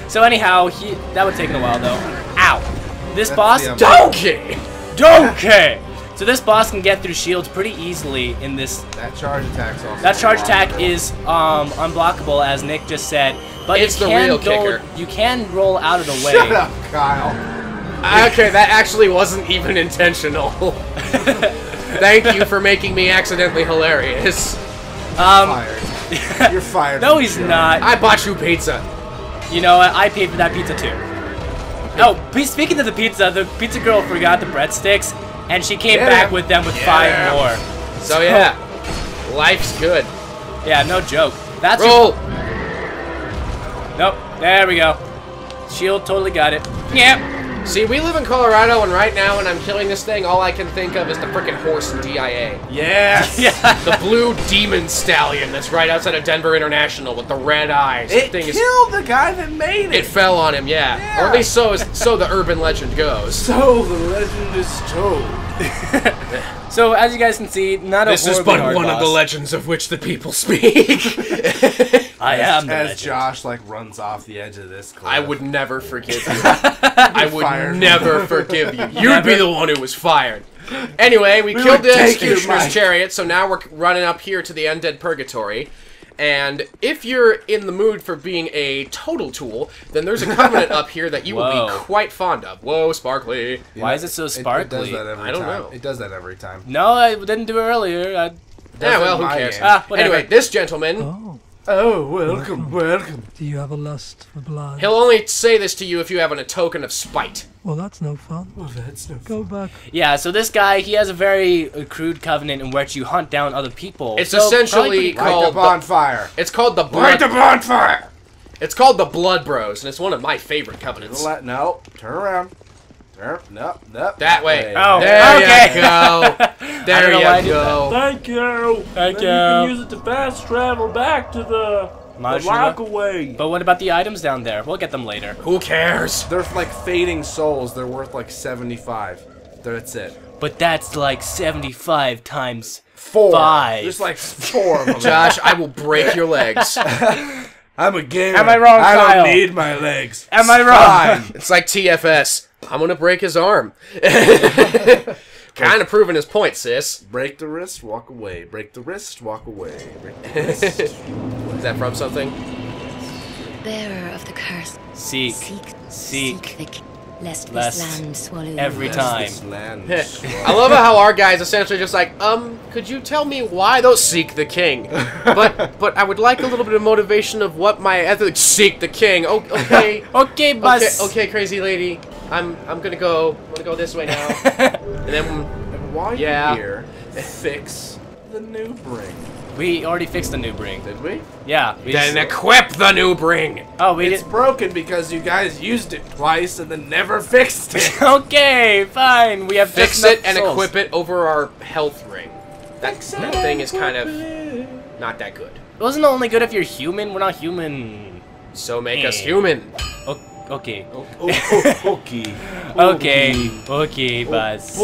[SPEAKER 2] So anyhow, that would take a while though. Ow! This boss.
[SPEAKER 3] the
[SPEAKER 1] Donkey!
[SPEAKER 2] Donkey! So this boss can get through shields pretty easily in this.
[SPEAKER 3] That charge attack's also.
[SPEAKER 2] That charge attack is unblockable, as Nick just said. But
[SPEAKER 1] It's
[SPEAKER 2] you
[SPEAKER 1] the
[SPEAKER 2] can
[SPEAKER 1] real kicker.
[SPEAKER 2] You can roll out of the way.
[SPEAKER 3] Shut up, Kyle.
[SPEAKER 1] Okay, that actually wasn't even intentional. Thank you for making me accidentally hilarious.
[SPEAKER 3] Fired. You're fired.
[SPEAKER 2] No, he's not.
[SPEAKER 1] I bought you pizza.
[SPEAKER 2] You know what? I paid for that pizza too. Oh, speaking of the pizza girl forgot the breadsticks, and she came back with them with 5 more.
[SPEAKER 1] So yeah, life's good.
[SPEAKER 2] Yeah, no joke. That's
[SPEAKER 1] Roll.
[SPEAKER 2] Nope. There we go. Shield totally got it. Yep.
[SPEAKER 1] See, we live in Colorado, and right now when I'm killing this thing, all I can think of is the frickin' horse in DIA.
[SPEAKER 3] Yes.
[SPEAKER 2] Yeah.
[SPEAKER 1] The blue demon stallion that's right outside of Denver International with the red eyes.
[SPEAKER 3] It
[SPEAKER 1] The thing
[SPEAKER 3] killed the guy that made
[SPEAKER 1] It fell on him, yeah. Or at least so the urban legend goes.
[SPEAKER 3] So the legend is told.
[SPEAKER 2] So as you guys can see, not
[SPEAKER 1] This
[SPEAKER 2] a
[SPEAKER 1] is
[SPEAKER 2] horribly
[SPEAKER 1] but
[SPEAKER 2] hard
[SPEAKER 1] one of the
[SPEAKER 2] boss.
[SPEAKER 1] legends of which the people speak.
[SPEAKER 2] I am the
[SPEAKER 3] As
[SPEAKER 2] legend.
[SPEAKER 3] Josh like runs off the edge of this cliff.
[SPEAKER 1] I would never forgive you. I would
[SPEAKER 3] fired.
[SPEAKER 1] never forgive you. You'd be the one who was fired. Anyway, we killed the
[SPEAKER 3] would take you,
[SPEAKER 1] executioner's
[SPEAKER 3] Mike.
[SPEAKER 1] chariot, so now we're running up here to the Undead Purgatory. And if you're in the mood for being a total tool, then there's a covenant up here that you will
[SPEAKER 2] Whoa.
[SPEAKER 1] be quite fond of. Whoa, sparkly.
[SPEAKER 2] Why is it so sparkly?
[SPEAKER 3] It does that every
[SPEAKER 1] I don't
[SPEAKER 3] time.
[SPEAKER 1] know.
[SPEAKER 3] It does that every time.
[SPEAKER 2] No, I didn't do it earlier.
[SPEAKER 1] Yeah, well, who
[SPEAKER 3] my
[SPEAKER 1] cares?
[SPEAKER 3] game.
[SPEAKER 2] Whatever.
[SPEAKER 1] Anyway, this gentleman,
[SPEAKER 4] Oh,
[SPEAKER 3] Oh, welcome.
[SPEAKER 4] do you have a lust for blood?
[SPEAKER 1] he'll only say this to you if you have a token of spite.
[SPEAKER 4] Well, that's no fun.
[SPEAKER 3] Oh, that's no.
[SPEAKER 4] Go back.
[SPEAKER 2] Yeah, so this guy, he has a very crude covenant in which you hunt down other people.
[SPEAKER 1] It's
[SPEAKER 2] So, probably
[SPEAKER 1] essentially
[SPEAKER 2] pretty-
[SPEAKER 3] Light
[SPEAKER 1] called
[SPEAKER 3] the bonfire.
[SPEAKER 1] It's called the
[SPEAKER 3] Light
[SPEAKER 1] blood.
[SPEAKER 3] the bonfire.
[SPEAKER 1] It's called the Blood Bros, and it's one of my favorite covenants.
[SPEAKER 3] No, turn around. No.
[SPEAKER 1] That way.
[SPEAKER 2] Oh,
[SPEAKER 1] There
[SPEAKER 2] okay.
[SPEAKER 1] you go.
[SPEAKER 2] I
[SPEAKER 1] There
[SPEAKER 2] don't know why I
[SPEAKER 1] you
[SPEAKER 2] did
[SPEAKER 1] go.
[SPEAKER 5] Thank you.
[SPEAKER 2] Thank
[SPEAKER 5] Then
[SPEAKER 2] you.
[SPEAKER 5] You can use it to fast travel back to the
[SPEAKER 2] Majula?
[SPEAKER 5] Rockaway.
[SPEAKER 2] But what about the items down there? We'll get them later.
[SPEAKER 1] Who cares?
[SPEAKER 3] They're like fading souls. They're worth like 75. That's it.
[SPEAKER 2] But that's like 75 times
[SPEAKER 3] 4.
[SPEAKER 2] 5.
[SPEAKER 3] There's like 4 of them.
[SPEAKER 1] Josh, I will break your legs.
[SPEAKER 3] I'm a gamer.
[SPEAKER 2] Am I wrong,
[SPEAKER 3] I
[SPEAKER 2] Kyle?
[SPEAKER 3] don't need my legs.
[SPEAKER 2] Am I wrong?
[SPEAKER 3] Fine.
[SPEAKER 1] It's like TFS. I'm gonna break his arm. Kind of proving his point, sis.
[SPEAKER 3] Break the wrist, walk away. Break the wrist, walk away. Break the wrist.
[SPEAKER 1] Is that from something?
[SPEAKER 6] Bearer of the curse.
[SPEAKER 2] Seek.
[SPEAKER 6] Seek the lest
[SPEAKER 2] Lest
[SPEAKER 6] this land swallow
[SPEAKER 2] every
[SPEAKER 6] you.
[SPEAKER 2] time.
[SPEAKER 3] This land
[SPEAKER 1] I love how our guy's essentially just like, could you tell me why those seek the king? But I would like a little bit of motivation of what my ethics seek the king. Oh, okay.
[SPEAKER 2] Okay, boss.
[SPEAKER 1] Okay, crazy lady. I'm gonna go this way now. And then
[SPEAKER 3] And while
[SPEAKER 1] Yeah.
[SPEAKER 3] you're here, fix the new bring.
[SPEAKER 2] We already fixed the new bring.
[SPEAKER 3] Did we?
[SPEAKER 2] Yeah. We
[SPEAKER 1] then
[SPEAKER 2] just-
[SPEAKER 1] equip the new bring.
[SPEAKER 2] oh, we
[SPEAKER 3] It's
[SPEAKER 2] did.
[SPEAKER 3] broken because you guys used it twice and then never fixed it.
[SPEAKER 2] Okay, fine. We have
[SPEAKER 1] Fix
[SPEAKER 2] just
[SPEAKER 1] it and
[SPEAKER 2] enough souls.
[SPEAKER 1] equip it over our health ring. That thing is kind of not that good.
[SPEAKER 2] Wasn't it only good if you're human? We're not human.
[SPEAKER 1] So make us human.
[SPEAKER 2] Okay.
[SPEAKER 3] Okay.
[SPEAKER 2] Okay, boss.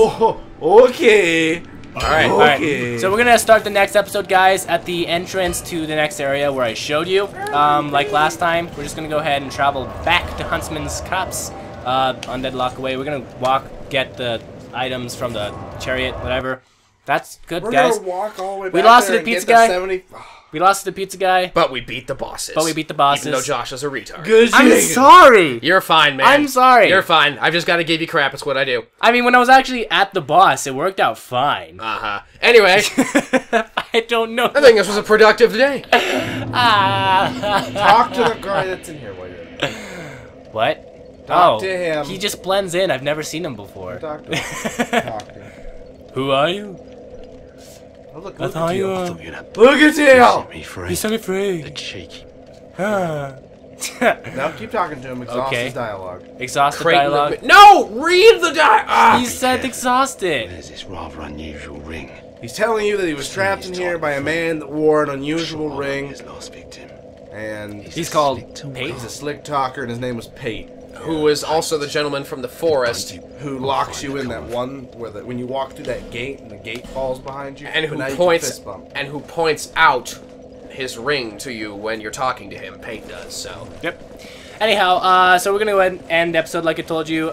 [SPEAKER 3] Okay.
[SPEAKER 1] Alright.
[SPEAKER 3] Okay.
[SPEAKER 2] So we're gonna start the next episode, guys, at the entrance to the next area where I showed you. Like last time, we're just gonna go ahead and travel back to Huntsman's Copse Undead lock away. We're gonna get the items from the chariot, whatever. That's good,
[SPEAKER 3] We're
[SPEAKER 2] guys.
[SPEAKER 3] gonna walk all the way back
[SPEAKER 2] We lost
[SPEAKER 3] there
[SPEAKER 2] to the
[SPEAKER 3] and
[SPEAKER 2] pizza
[SPEAKER 3] get
[SPEAKER 2] guy.
[SPEAKER 3] 70.
[SPEAKER 2] We lost to the pizza guy.
[SPEAKER 1] But we beat the bosses.
[SPEAKER 2] Bosses.
[SPEAKER 1] Even though Josh is a retard.
[SPEAKER 3] Good
[SPEAKER 2] I'm
[SPEAKER 3] shit.
[SPEAKER 2] sorry.
[SPEAKER 1] You're fine, man.
[SPEAKER 2] I'm sorry.
[SPEAKER 1] You're fine. I've just got to give you crap. It's what I do.
[SPEAKER 2] I mean, when I was actually at the boss, it worked out fine.
[SPEAKER 1] Anyway,
[SPEAKER 2] I don't know.
[SPEAKER 1] I think this was a productive day.
[SPEAKER 3] Talk to the guy that's in here while you're in there.
[SPEAKER 2] What?
[SPEAKER 3] Talk to him.
[SPEAKER 2] He just blends in. I've never seen him before.
[SPEAKER 3] Talk to him. Talk to him.
[SPEAKER 2] Who are you?
[SPEAKER 3] Oh, look
[SPEAKER 2] I thought you were.
[SPEAKER 3] Look at him!
[SPEAKER 2] You set me free.
[SPEAKER 7] cheeky.
[SPEAKER 2] Ah.
[SPEAKER 3] Now keep talking to him. Exhaust
[SPEAKER 2] Okay.
[SPEAKER 3] his dialogue.
[SPEAKER 2] Exhausted
[SPEAKER 1] Creighton
[SPEAKER 2] dialogue.
[SPEAKER 1] No! Read the dialogue!
[SPEAKER 2] He said exhausted.
[SPEAKER 7] There's this rather unusual ring.
[SPEAKER 3] He's telling you that he was trapped in here by a man that wore an unusual ring,
[SPEAKER 7] His last victim.
[SPEAKER 3] and
[SPEAKER 2] He's called Pate.
[SPEAKER 3] he's a slick talker, and his name was Pate,
[SPEAKER 1] Who is also the gentleman from the forest,
[SPEAKER 3] who locks you in that one where when you walk through that gate and the gate falls behind you,
[SPEAKER 1] and
[SPEAKER 3] but now
[SPEAKER 1] who
[SPEAKER 3] you can
[SPEAKER 1] points
[SPEAKER 3] fist bump.
[SPEAKER 1] out his ring to you when you're talking to him. Pate does so.
[SPEAKER 2] Yep. Anyhow, so we're gonna go ahead and end the episode like I told you.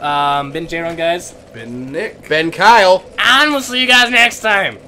[SPEAKER 2] Been J-Ron, guys.
[SPEAKER 3] Been Nick.
[SPEAKER 1] Ben Kyle.
[SPEAKER 2] And we'll see you guys next time.